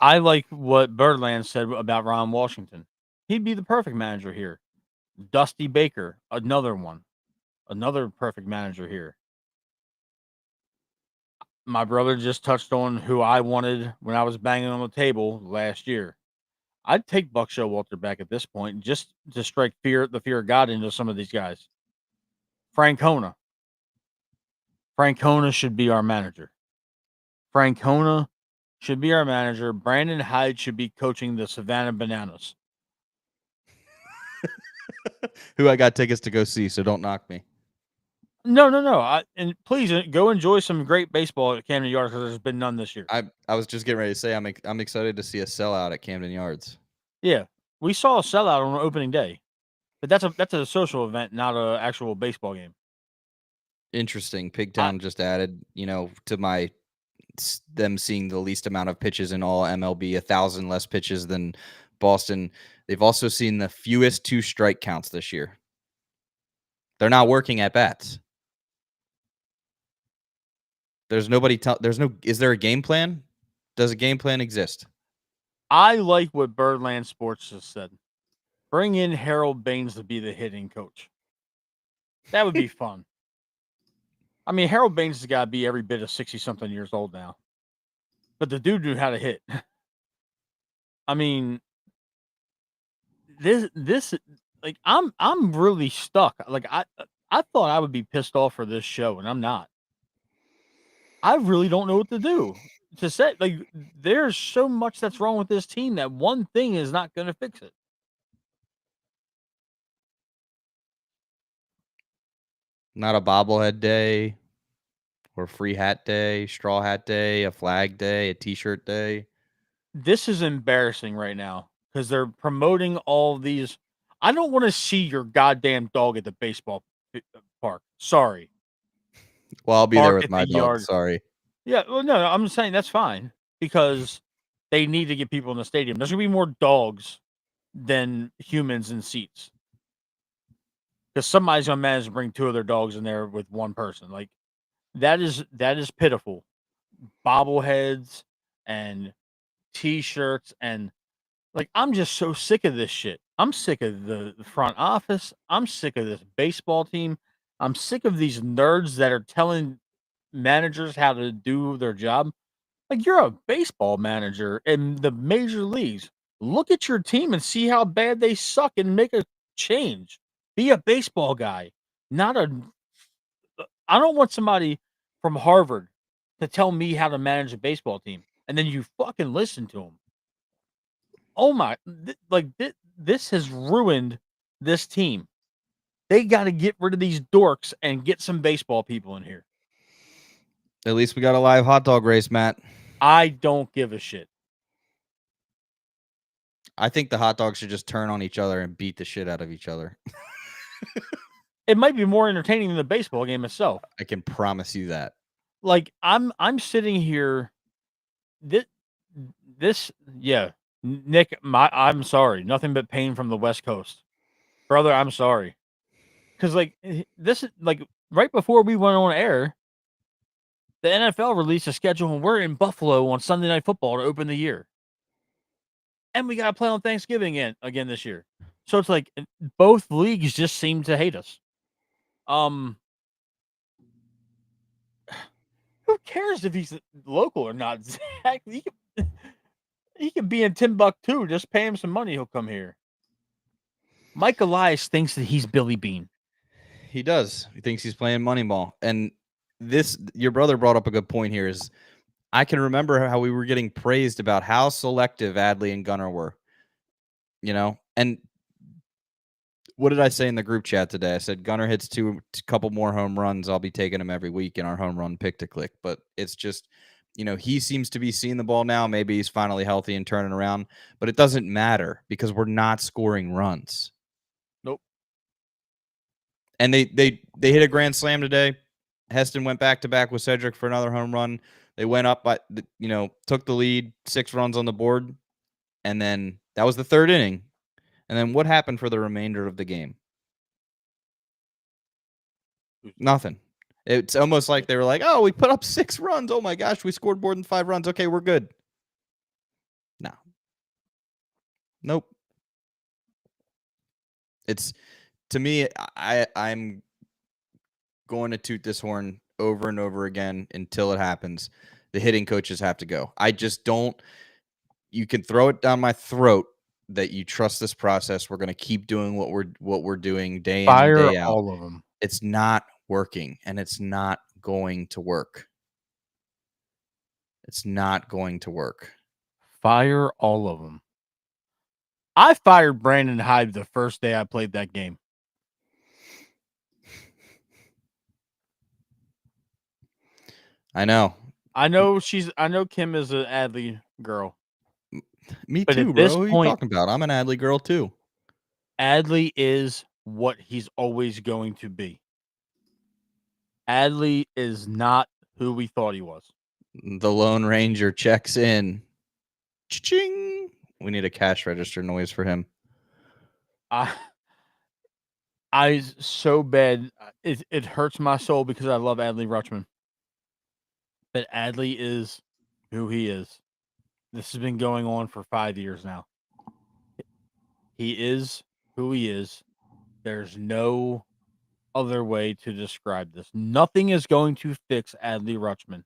like what Birdland said about Ron Washington. He'd be the perfect manager here. Dusty Baker, another one, another perfect manager here. My brother just touched on who I wanted when I was banging on the table last year. I'd take Buck Showalter back at this point just to strike the fear of God into some of these guys. Francona. Francona should be our manager. Francona should be our manager. Brandon Hyde should be coaching the Savannah Bananas. Who I got tickets to go see, so don't knock me. No. And please go enjoy some great baseball at Camden Yards because there's been none this year. I was just getting ready to say I'm excited to see a sellout at Camden Yards. Yeah, we saw a sellout on opening day, but that's a social event, not an actual baseball game. Interesting. Pigtown just added, to my them seeing the least amount of pitches in all MLB, 1,000 less pitches than Boston. They've also seen the fewest 2 strike counts this year. They're not working at bats. There's nobody. Is there a game plan? Does a game plan exist? I like what Birdland Sports just said. Bring in Harold Baines to be the hitting coach. That would be fun. I mean, Harold Baines has got to be every bit of 60-something years old now. But the dude knew how to hit. I mean, this like I'm really stuck. Like I thought I would be pissed off for this show, and I'm not. I really don't know what to do. To say like there's so much that's wrong with this team that one thing is not going to fix it. Not a bobblehead day, or free hat day, straw hat day, a flag day, a t-shirt day. This is embarrassing right now because they're promoting all these. I don't want to see your goddamn dog at the baseball park. Sorry. Well, I'll be there Bark with at the my dog. yard. Sorry. Yeah, well, no, I'm just saying that's fine because they need to get people in the stadium. There's gonna be more dogs than humans in seats because somebody's gonna manage to bring 2 of their dogs in there with one person. Like that is pitiful. Bobbleheads and T-shirts and like I'm just so sick of this shit. I'm sick of the front office. I'm sick of this baseball team. I'm sick of these nerds that are telling managers how to do their job. Like you're a baseball manager in the major leagues. Look at your team and see how bad they suck and make a change. Be a baseball guy, not a. I don't want somebody from Harvard to tell me how to manage a baseball team, and then you fucking listen to them. Oh my! This has ruined this team. They got to get rid of these dorks and get some baseball people in here. At least we got a live hot dog race, Matt. I don't give a shit. I think the hot dogs should just turn on each other and beat the shit out of each other. It might be more entertaining than the baseball game itself. I can promise you that. Like I'm sitting here. This yeah, Nick. I'm sorry. Nothing but pain from the West Coast, brother. I'm sorry. Because this is like right before we went on air, the NFL released a schedule, and we're in Buffalo on Sunday Night Football to open the year, and we got to play on Thanksgiving again this year. So it's like both leagues just seem to hate us. Who cares if he's local or not? Zach, he could be in Timbuktu. Just pay him some money. He'll come here. Mike Elias thinks that he's Billy Bean. He does. He thinks he's playing Moneyball. And your brother brought up a good point here is I can remember how we were getting praised about how selective Adley and Gunnar were, and what did I say in the group chat today? I said Gunnar hits couple more home runs. I'll be taking him every week in our home run pick to click. But it's just, he seems to be seeing the ball now. Maybe he's finally healthy and turning around, but it doesn't matter because we're not scoring runs. Nope. And they hit a grand slam today. Heston went back to back with Cedric for another home run. They went up by, took the lead, 6 runs on the board, and then that was the 3rd inning. And then what happened for the remainder of the game? Nothing. It's almost like they were like, "Oh, we put up 6 runs. Oh my gosh, we scored more than 5 runs. Okay, we're good." No. Nope. It's, to me, I'm going to toot this horn over and over again until it happens. The hitting coaches have to go. I just don't. You can throw it down my throat that you trust this process. We're going to keep doing what we're doing day in and Fire day out. all of them. It's not working, and it's not going to work. It's not going to work. Fire all of them. I fired Brandon Hyde the first day I played that game. I know. I know Kim is an Adley girl. Me But too, at this bro. Who are you point, talking about? I'm an Adley girl too. Adley is what he's always going to be. Adley is not who we thought he was. The Lone Ranger checks in. Cha-ching. We need a cash register noise for him. I so bad. It hurts my soul because I love Adley Rutschman. But Adley is who he is. This has been going on for 5 years now. He is who he is. There's no other way to describe this. Nothing is going to fix Adley Rutschman.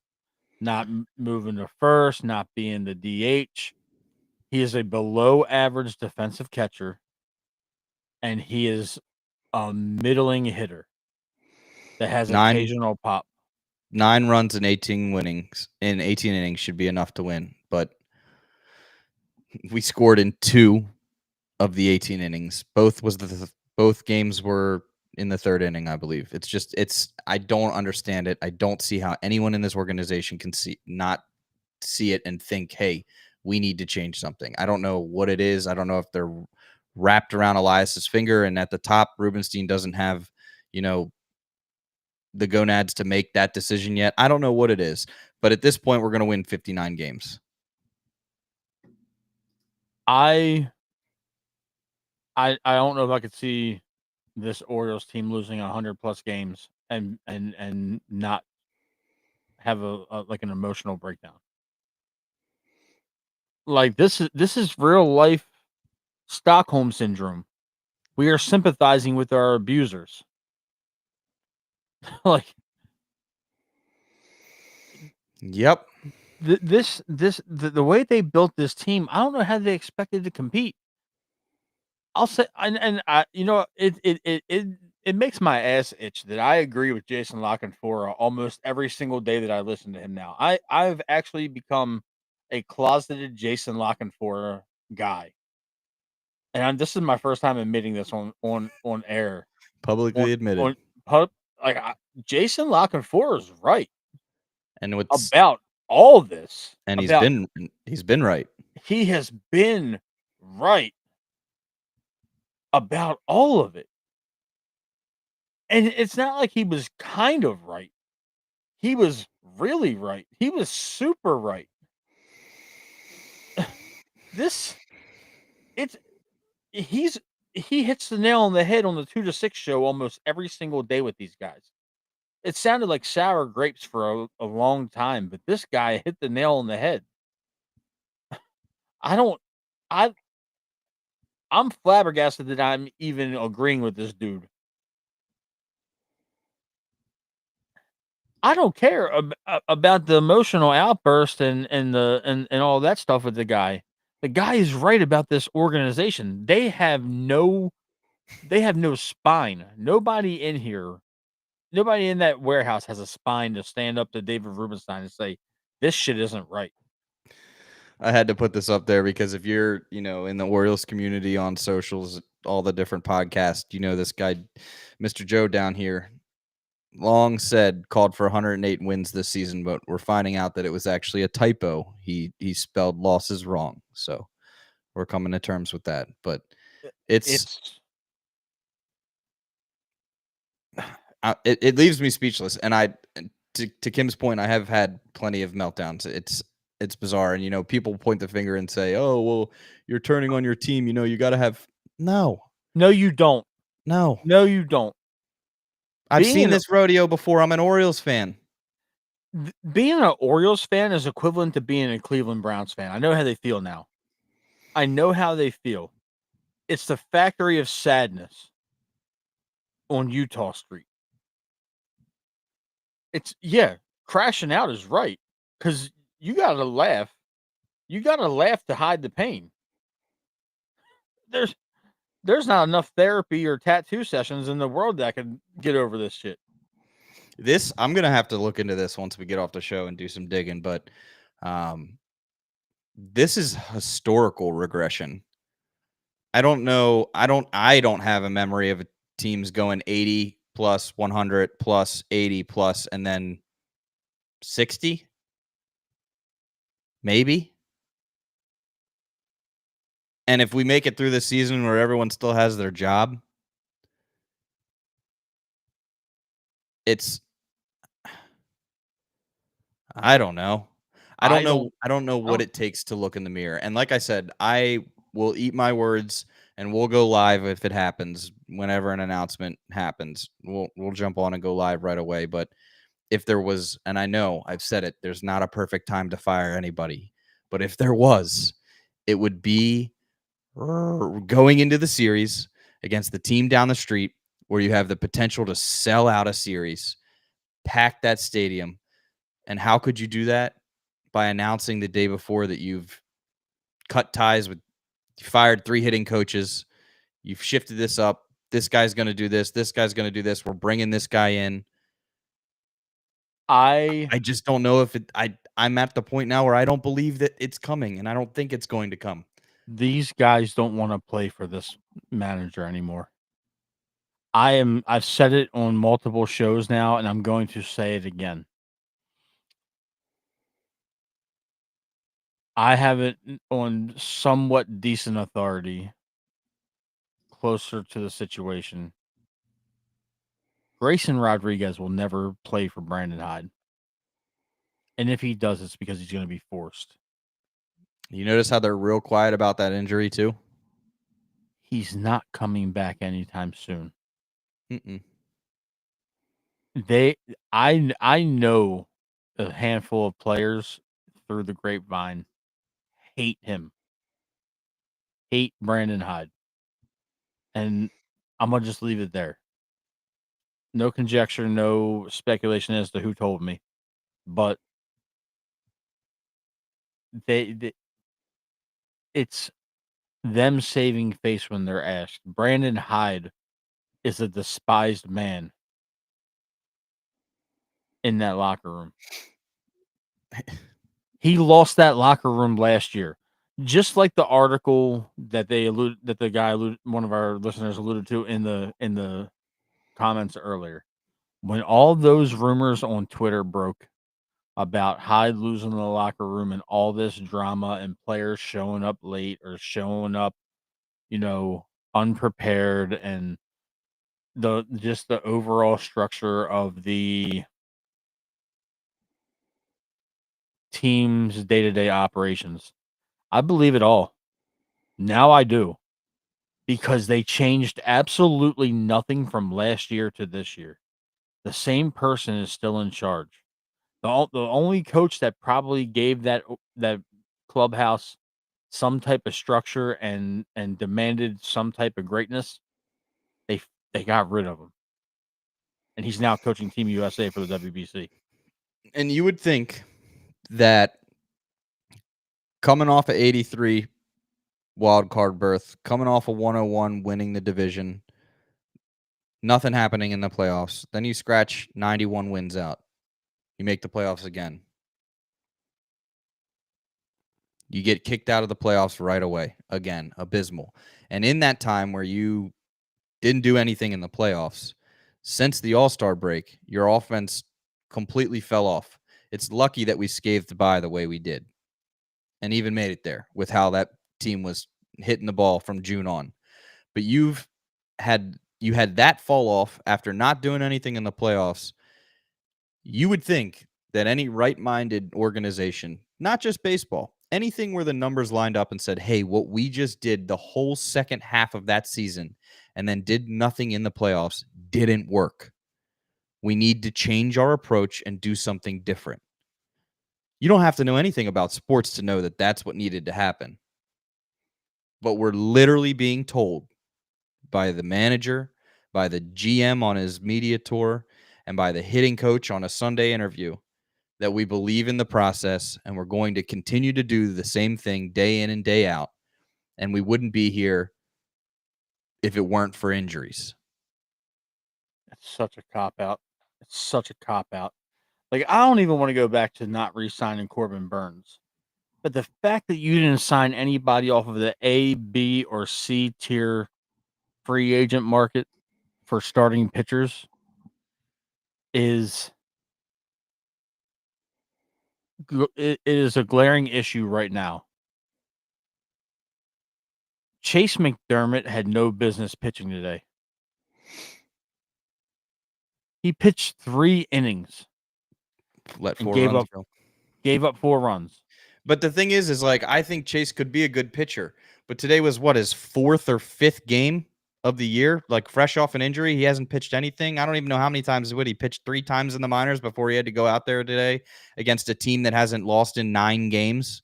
Not moving to first, not being the DH. He is a below average defensive catcher, and he is a middling hitter that has occasional pop. 9 runs and 18 innings should be enough to win, but we scored in 2 of the 18 innings. Both games were in the 3rd inning, I believe. It's I don't understand it. I don't see how anyone in this organization can not see it and think, hey, we need to change something. I don't know what it is. I don't know if they're wrapped around Elias's finger, and at the top, Rubenstein doesn't have, the gonads to make that decision yet. I don't know what it is, but at this point, we're going to win 59 games. I don't know if I could see this Orioles team losing 100+ games and not have a like an emotional breakdown. Like this is real life Stockholm syndrome. We are sympathizing with our abusers. Like Yep. The way they built this team, I don't know how they expected to compete. I'll say, and I, it makes my ass itch that I agree with Jason Lockenfora almost every single day that I listen to him now. I've actually become a closeted Jason Lockenfora guy, and this is my first time admitting this on air. Publicly admitted. On Jason Lockenfora is right And about all this. And he's About been right. He has been right about all of it. And it's not like he was kind of right. He was really right. He was super right. He hits the nail on the head on the 2 to 6 show almost every single day with these guys. It sounded like sour grapes for a long time, but this guy hit the nail on the head. I'm flabbergasted that I'm even agreeing with this dude. I don't care about the emotional outburst and all that stuff with the guy. The guy is right about this organization. They have no spine. Nobody in that warehouse has a spine to stand up to David Rubenstein and say, this shit isn't right. I had to put this up there because if you're, in the Orioles community on socials, all the different podcasts, this guy, Mr. Joe down here, long said called for 108 wins this season, but we're finding out that it was actually a typo. He spelled losses wrong. So we're coming to terms with that. But it leaves me speechless. And to Kim's point, I have had plenty of meltdowns. It's bizarre. And, people point the finger and say, oh, well, you're turning on your team. You got to have. No, you don't. No, you don't. I've seen this rodeo before. I'm an Orioles fan. Being an Orioles fan is equivalent to being a Cleveland Browns fan. I know how they feel now. I know how they feel. It's the factory of sadness on Utah Street. crashing out is right because you got to laugh. You got to laugh to hide the pain. There's there's not enough therapy or tattoo sessions in the world that can get over this shit. This I'm gonna have to look into this once we get off the show and do some digging, but um, this is historical regression. I don't know. I don't have a memory of teams going 80 plus 100 plus 80 plus and then 60 maybe. And if we make it through the season where everyone still has their job, it's I don't know. I don't I know don't. I don't know I what don't. it takes to look in the mirror. And like I said, I will eat my words and we'll go live if it happens. Whenever an announcement happens, we'll jump on and go live right away. But if there was, and I know I've said it, there's not a perfect time to fire anybody. But if there was, it would be going into the series against the team down the street where you have the potential to sell out a series, pack that stadium. And how could you do that? By announcing the day before that you've cut ties with, you fired 3 hitting coaches, you've shifted this up. This guy's going to do this. This guy's going to do this. We're bringing this guy in. I I just don't know if it. I'm at the point now where I don't believe that it's coming, and I don't think it's going to come. These guys don't want to play for this manager anymore. I've said it on multiple shows now, and I'm going to say it again. I have it on somewhat decent authority closer to the situation. Grayson Rodriguez will never play for Brandon Hyde. And if he does, it's because he's going to be forced. You notice how they're real quiet about that injury too. He's not coming back anytime soon. Mm-mm. They I know a handful of players through the grapevine hate him. Hate Brandon Hyde. And I'm gonna just leave it there. No conjecture, no speculation as to who told me. But they it's them saving face when they're asked. Brandon Hyde is a despised man in that locker room. He lost that locker room last year. Just like the article that one of our listeners alluded to in the comments earlier. When all those rumors on Twitter broke about Hyde losing the locker room and all this drama and players showing up late or showing up, unprepared, and the overall structure of the team's day-to-day operations. I believe it all. Now I do. Because they changed absolutely nothing from last year to this year. The same person is still in charge. The only coach that probably gave that clubhouse some type of structure and demanded some type of greatness, they got rid of him. And he's now coaching Team USA for the WBC. And you would think that coming off of 83 wild card berth, coming off of 101 winning the division, nothing happening in the playoffs. Then you scratch 91 wins out. You make the playoffs again. You get kicked out of the playoffs right away. Again, abysmal. And in that time where you didn't do anything in the playoffs, since the All-Star break, your offense completely fell off. It's lucky that we scathed by the way we did and even made it there with how that team was hitting the ball from June on. But you had that fall off after not doing anything in the playoffs. You would think that any right-minded organization, not just baseball, anything where the numbers lined up and said, hey, what we just did the whole second half of that season and then did nothing in the playoffs didn't work. We need to change our approach and do something different. You don't have to know anything about sports to know that that's what needed to happen. But we're literally being told by the manager, by the GM on his media tour, and by the hitting coach on a Sunday interview that we believe in the process and we're going to continue to do the same thing day in and day out. And we wouldn't be here if it weren't for injuries. It's such a cop out. It's such a cop out. Like, I don't even want to go back to not re-signing Corbin Burns. But the fact that you didn't sign anybody off of the A, B, or C tier free agent market for starting pitchers is it is a glaring issue right now. Chase McDermott had no business pitching today. He pitched 3 innings Let and 4 runs go. gave up 4 runs. But the thing is like I think Chase could be a good pitcher. But today was what, his 4th or 5th game of the year, like fresh off an injury. He hasn't pitched anything. I don't even know how many times he pitched 3 times in the minors before he had to go out there today against a team that hasn't lost in 9 games.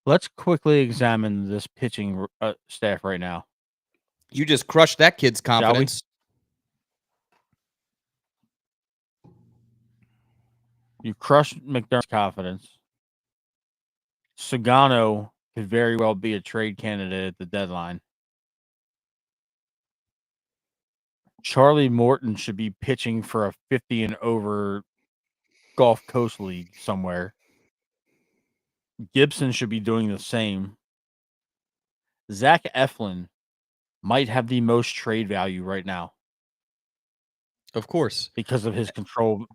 Let's quickly examine this pitching staff right now. You just crushed that kid's confidence. You crushed McDermott's confidence. Sagano could very well be a trade candidate at the deadline. Charlie Morton should be pitching for a 50 and over Gulf Coast League somewhere. Gibson should be doing the same. Zach Eflin might have the most trade value right now. Of course. Because of his control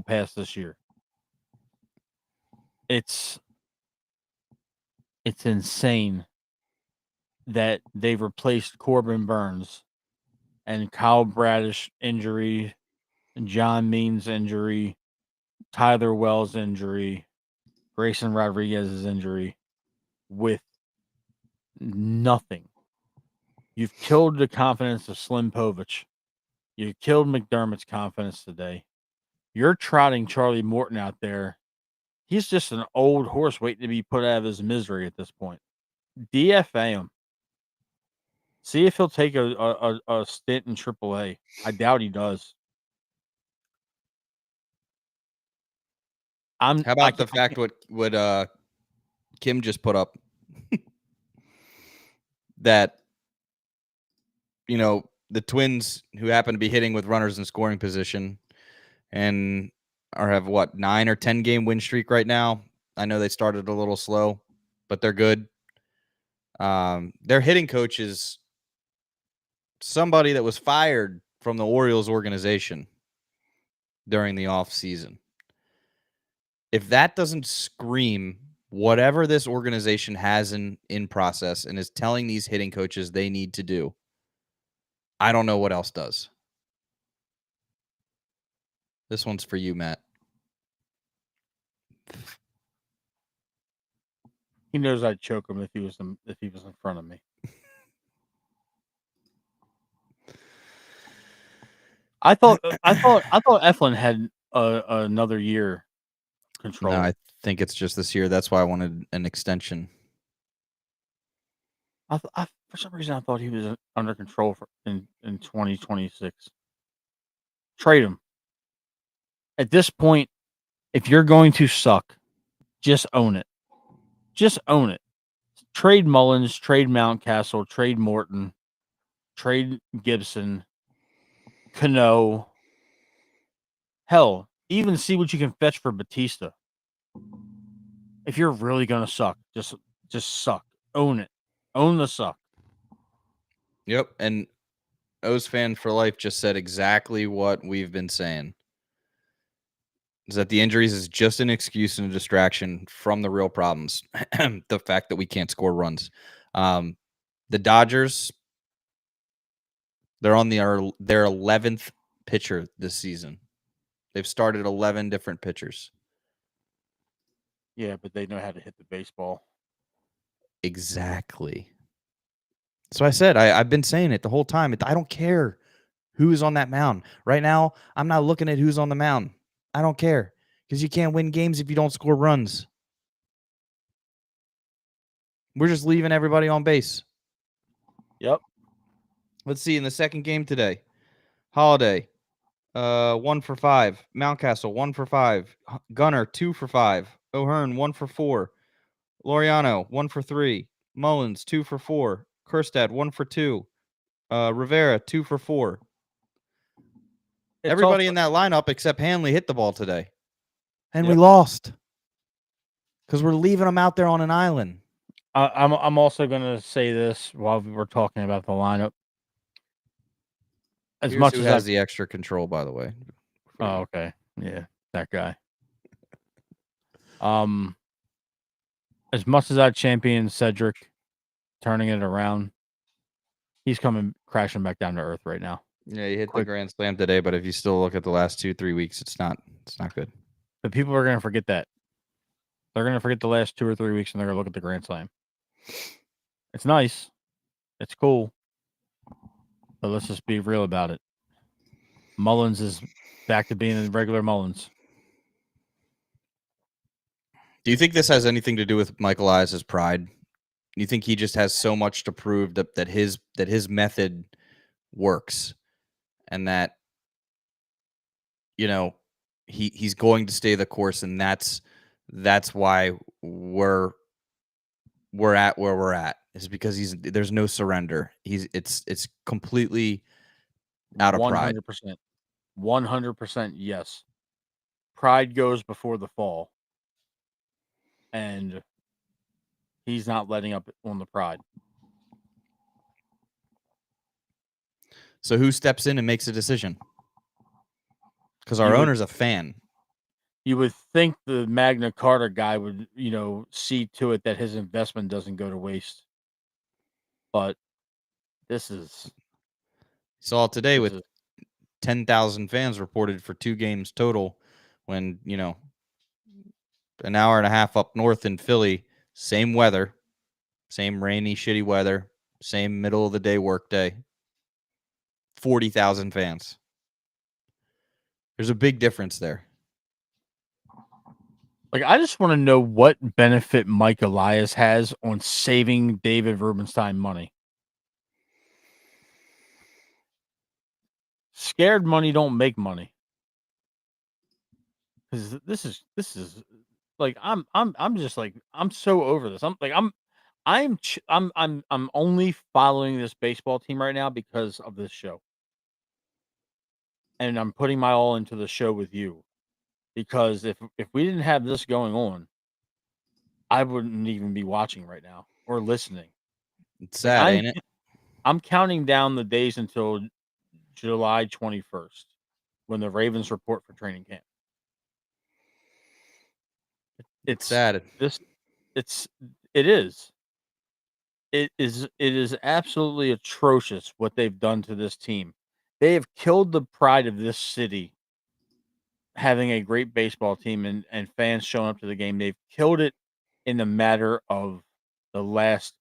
pass this year. It's insane that they've replaced Corbin Burns and Kyle Bradish injury, John Means injury, Tyler Wells injury, Grayson Rodriguez's injury with nothing. You've killed the confidence of Slim Povich. You killed McDermott's confidence today. You're trotting Charlie Morton out there. He's just an old horse waiting to be put out of his misery at this point. DFA him. See if he'll take a stint in AAA. I doubt he does. How about the fact what Kim just put up that, you know, the Twins, who happen to be hitting with runners in scoring position and have what, 9 or 10 game win streak right now. I know they started a little slow, but they're good. Their hitting coach is somebody that was fired from the Orioles organization during the offseason. If that doesn't scream whatever this organization has in process and is telling these hitting coaches they need to do, I don't know what else does. This one's for you, Matt. He knows I'd choke him if he was in front of me. I thought Eflin had another year control. No, I think it's just this year. That's why I wanted an extension. For some reason, I thought he was under control in 2026. Trade him. At this point, if you're going to suck, just own it. Just own it. Trade Mullins, trade Mountcastle, trade Morton, trade Gibson, Cano. Hell, even see what you can fetch for Batista. If you're really gonna suck, just suck. Own it. Own the suck. Yep, and O's fan for life just said exactly what we've been saying. Is that the injuries is just an excuse and a distraction from the real problems. The fact that we can't score runs. The Dodgers, they're on their 11th pitcher this season. They've started 11 different pitchers. Yeah, but they know how to hit the baseball. Exactly. So I said, I've been saying it the whole time. I don't care who's on that mound. Right now, I'm not looking at who's on the mound. I don't care because you can't win games if you don't score runs. We're just leaving everybody on base. Yep. Let's see in the second game today. Holiday, 1 for 5. Mountcastle, 1 for 5. Gunner, 2 for 5. O'Hearn, 1 for 4. Loriano, 1 for 3. Mullins, 2 for 4. Kerstad, 1 for 2. Rivera, 2 for 4. It's Everybody also, in that lineup except Hanley hit the ball today. And we Yep. lost. Because we're leaving them out there on an island. I'm also gonna say this while we're talking about the lineup. As Here's much who as has the extra control, by the way. oh, okay, yeah, that guy. As much as I champion Cedric turning it around, he's coming crashing back down to earth right now. Yeah, he hit the Quick. grand slam today, but if you still look at the last 2-3 weeks, it's not good. But people are gonna forget that. They're gonna forget the last 2 or 3 weeks, and they're gonna look at the Grand Slam. It's nice, it's cool, but let's just be real about it. Mullins is back to being a regular Mullins. Do you think this has anything to do with Michael Elias's pride? You think he just has so much to prove that his method works, and that he's going to stay the course, and that's why we're at where we're at, is because there's no surrender. It's completely out of pride. 100%. 100% yes. Pride goes before the fall. And he's not letting up on the pride. So who steps in and makes a decision? Because our owner's a fan. You would think the Magna Carta guy would, see to it that his investment doesn't go to waste. But this is Saw it today with 10,000 fans reported for 2 games total, when, an hour and a half up north in Philly, same weather, same rainy, shitty weather, same middle of the day work day, 40,000 fans. There's a big difference there. Like, I just want to know what benefit Mike Elias has on saving David Rubenstein money. Scared money don't make money. Because this is like I'm just like I'm so over this. I'm only following this baseball team right now because of this show. And I'm putting my all into the show with you. Because if we didn't have this going on, I wouldn't even be watching right now or listening. It's Like sad, ain't it? I'm counting down the days until July 21st when the Ravens report for training camp. It's sad. It is. It is absolutely atrocious what they've done to this team. They have killed the pride of this city having a great baseball team and fans showing up to the game. They've killed it in the matter of the last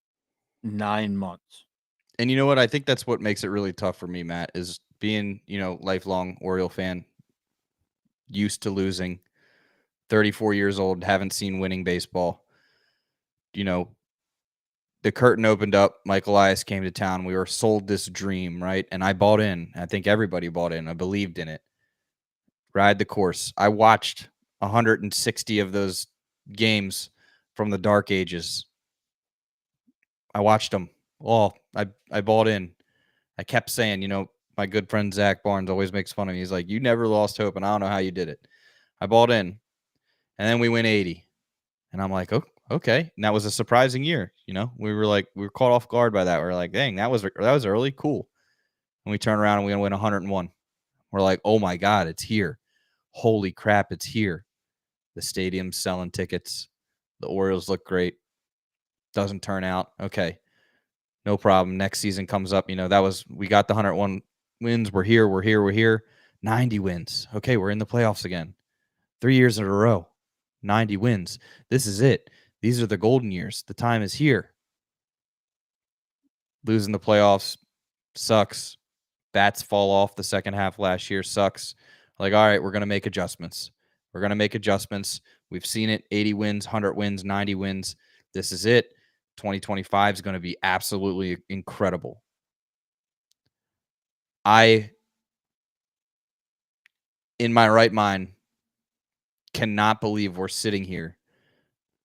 9 months. And you know what? I think that's what makes it really tough for me, Matt, is being, lifelong Oriole fan, used to losing, 34 years old, haven't seen winning baseball. The curtain opened up. Mike Elias came to town. We were sold this dream, right? And I bought in. I think everybody bought in. I believed in it. Ride the course. I watched 160 of those games from the dark ages. I watched them all. I bought in. I kept saying, my good friend Zach Barnes always makes fun of me. He's like, you never lost hope, and I don't know how you did it. I bought in. And then we win 80. And I'm like, oh, okay. And that was a surprising year. We were caught off guard by that. We are like, dang, that was early. Cool. And we turn around and we win 101. We're like, oh my God, it's here. Holy crap, it's here. The stadium's selling tickets. The Orioles look great. Doesn't turn out. Okay. No problem. Next season comes up. We got the 101 wins. We're here. 90 wins. Okay, we're in the playoffs again. 3 years in a row. 90 wins. This is it. These are the golden years. The time is here. Losing the playoffs sucks. Bats fall off the second half last year sucks. Like, all right, we're going to make adjustments. We've seen it. 80 wins, 100 wins, 90 wins. This is it. 2025 is going to be absolutely incredible. I in my right mind, cannot believe we're sitting here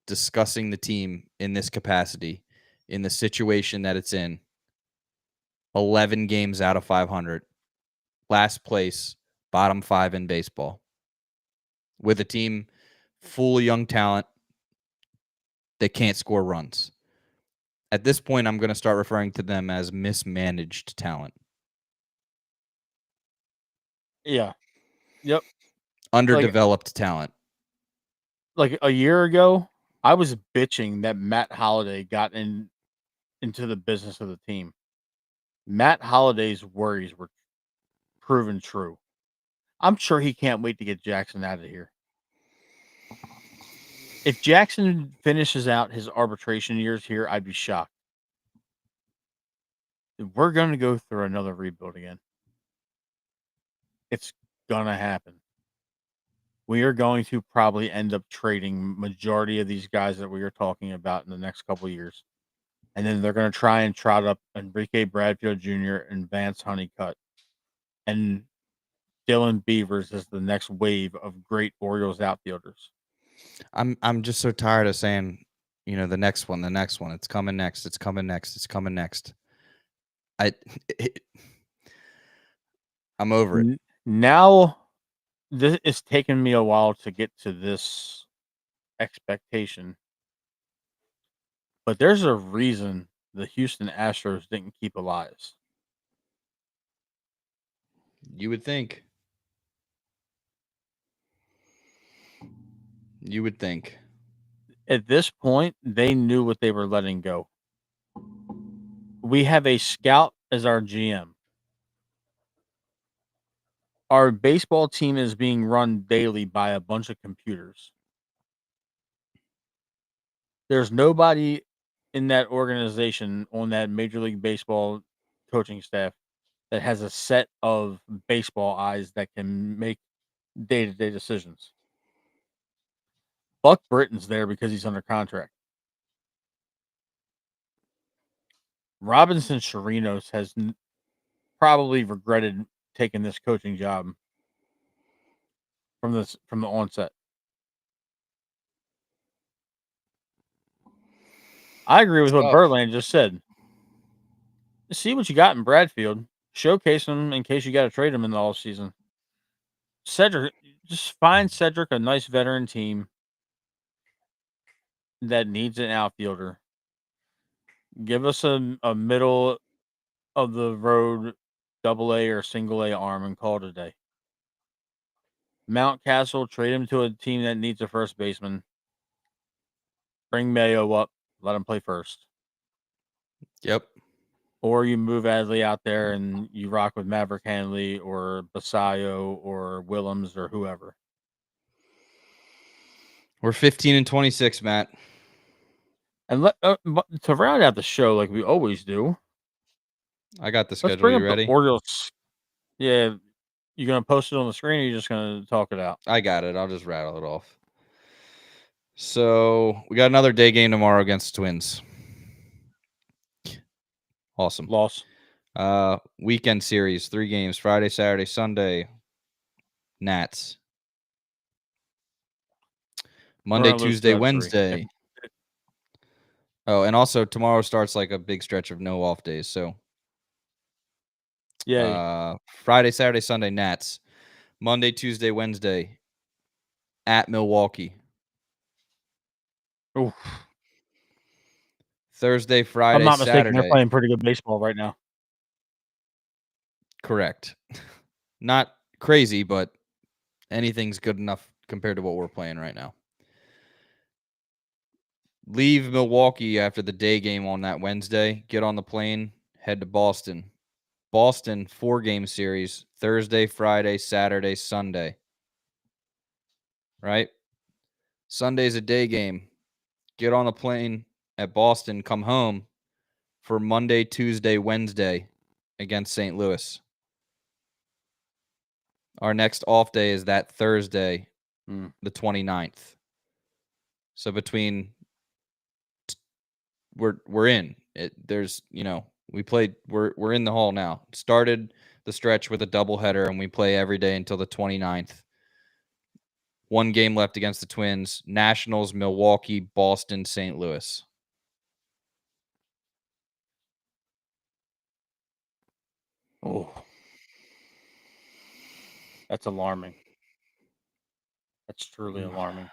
discussing the team in this capacity, in the situation that it's in. 11 games out of 500, last place, bottom 5 in baseball, with a team full of young talent that can't score runs. At this point, I'm going to start referring to them as mismanaged talent. Yeah. Yep. Underdeveloped talent. Like a year ago, I was bitching that Matt Holliday got into the business of the team. Matt Holliday's worries were proven true. I'm sure he can't wait to get Jackson out of here. If Jackson finishes out his arbitration years here, I'd be shocked. We're going to go through another rebuild again. It's going to happen. We are going to probably end up trading majority of these guys that we are talking about in the next couple of years. And then they're going to try and trot up Enrique Bradfield Jr. and Vance Honeycutt and Dylan Beavers as the next wave of great Orioles outfielders. I'm just so tired of saying, the next one. It's coming next. It's coming next. It's coming next. I'm over it. Now, this it's taken me a while to get to this expectation, but there's a reason the Houston Astros didn't keep Elias. You would think. You would think. At this point, they knew what they were letting go. We have a scout as our GM. Our baseball team is being run daily by a bunch of computers. There's nobody in that organization on that Major League Baseball coaching staff that has a set of baseball eyes that can make day-to-day decisions. Buck Britton's there because he's under contract. Robinson Chirinos has probably regretted taking this coaching job from the onset. I agree with what Tough. Berland just said. See what you got in Bradfield. Showcase him in case you got to trade him in the off season. Cedric, just find Cedric a nice veteran team that needs an outfielder. Give us a middle of the road double A or single A arm and call it a day. Mountcastle, trade him to a team that needs a first baseman. Bring Mayo up, let him play first. Yep. Or you move Adley out there and you rock with Maverick Hanley or Basayo or Willems or whoever. We're 15-26, Matt. And to round out the show like we always do, I got the let's schedule. bring You up the ready? Orioles. Yeah, you gonna post it on the screen or you just gonna talk it out? I got it. I'll just rattle it off. So we got another day game tomorrow against the Twins. Awesome. Loss. Weekend series, 3 games, Friday, Saturday, Sunday. Nats. Monday, Tuesday, Wednesday. Oh, and also tomorrow starts like a big stretch of no off days. So Yeah. Friday, Saturday, Sunday, Nats. Monday, Tuesday, Wednesday at Milwaukee. Oof. Thursday, If Friday, I'm not mistaken, they're Saturday. playing pretty good baseball right now. Correct. Not crazy, but anything's good enough compared to what we're playing right now. Leave Milwaukee after the day game on that Wednesday. Get on the plane, head to Boston. Boston 4-game series, Thursday, Friday, Saturday, Sunday. Right? Sunday's a day game. Get on the plane at Boston, come home for Monday, Tuesday, Wednesday against St. Louis. Our next off day is that Thursday, the 29th. So between we're in. There's, we played we're in the hall now. Started the stretch with a doubleheader and we play every day until the 29th. 1 game left against the Twins. Nationals, Milwaukee, Boston, St. Louis. Oh, that's alarming. That's truly alarming.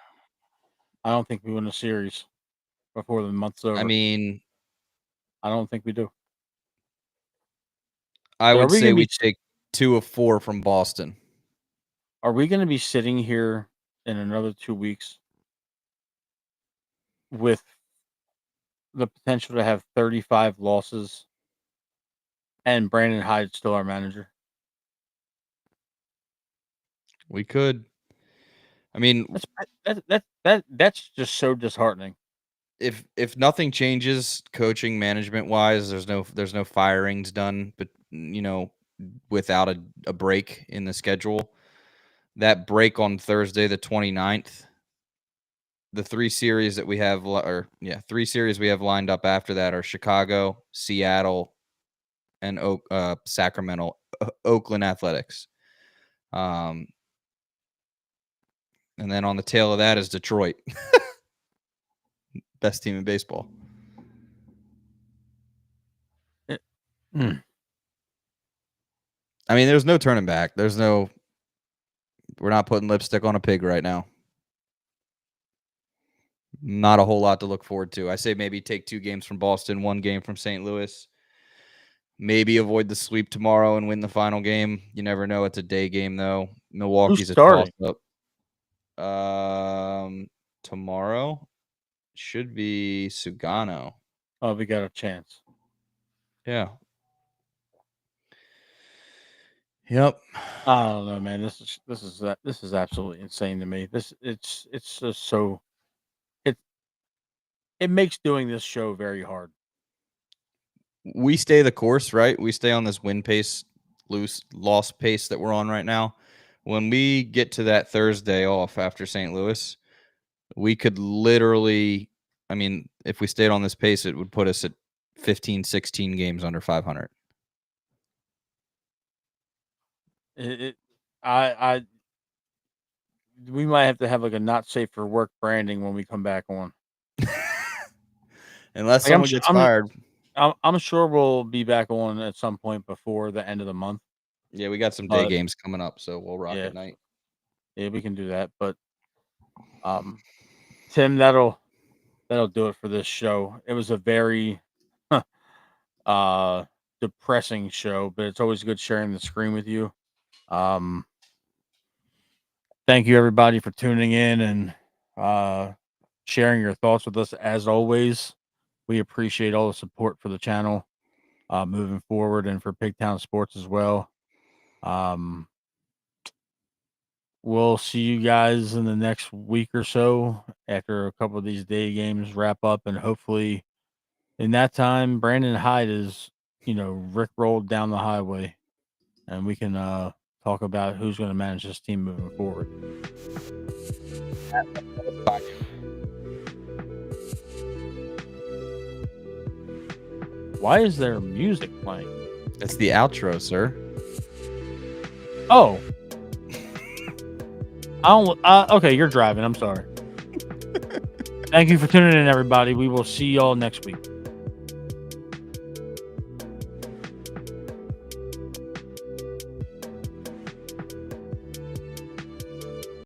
I don't think we win a series before the month's over. I mean, I don't think we do. I But would say we take 2 of 4 from Boston. Are we going to be sitting here in another 2 weeks with the potential to have 35 losses and Brandon Hyde's still our manager? We could. I mean, That's just so disheartening. if nothing changes coaching management wise, there's no firings done, but without a break in the schedule. That break on Thursday the 29th, the 3 series that we have 3 series we have lined up after that are Chicago, Seattle, and Sacramento, Oakland Athletics. And then on the tail of that is Detroit. Best team in baseball. Mm. I mean, there's no turning back. We're not putting lipstick on a pig right now. Not a whole lot to look forward to. I say maybe take 2 games from Boston, 1 game from St. Louis. Maybe avoid the sweep tomorrow and win the final game. You never know. It's a day game, though. Milwaukee's a toss-up. Tomorrow should be Sugano. Oh, we got a chance. Yeah. Yep. I don't know, man. This is absolutely insane to me. It's just so it makes doing this show very hard. We stay the course, right? We stay on this win pace, loss pace that we're on right now. When we get to that Thursday off after St. Louis, we could literally, I mean, if we stayed on this pace, it would put us at 15, 16 games under 500. We might have to have like a not safe for work branding when we come back on. Unless someone gets fired. I'm sure we'll be back on at some point before the end of the month. Yeah, we got some day games coming up, so we'll rock at night. Yeah, we can do that. But Tim, that'll do it for this show. It was a very depressing show, but it's always good sharing the screen with you. Thank you everybody for tuning in and sharing your thoughts with us as always. We appreciate all the support for the channel moving forward and for Pigtown Sports as well. We'll see you guys in the next week or so after a couple of these day games wrap up, and hopefully in that time Brandon Hyde is, rickrolled down the highway and we can talk about who's going to manage this team moving forward. Bye. Why is there music playing? That's the outro, sir. Oh. Okay, you're driving. I'm sorry. Thank you for tuning in, everybody. We will see y'all next week.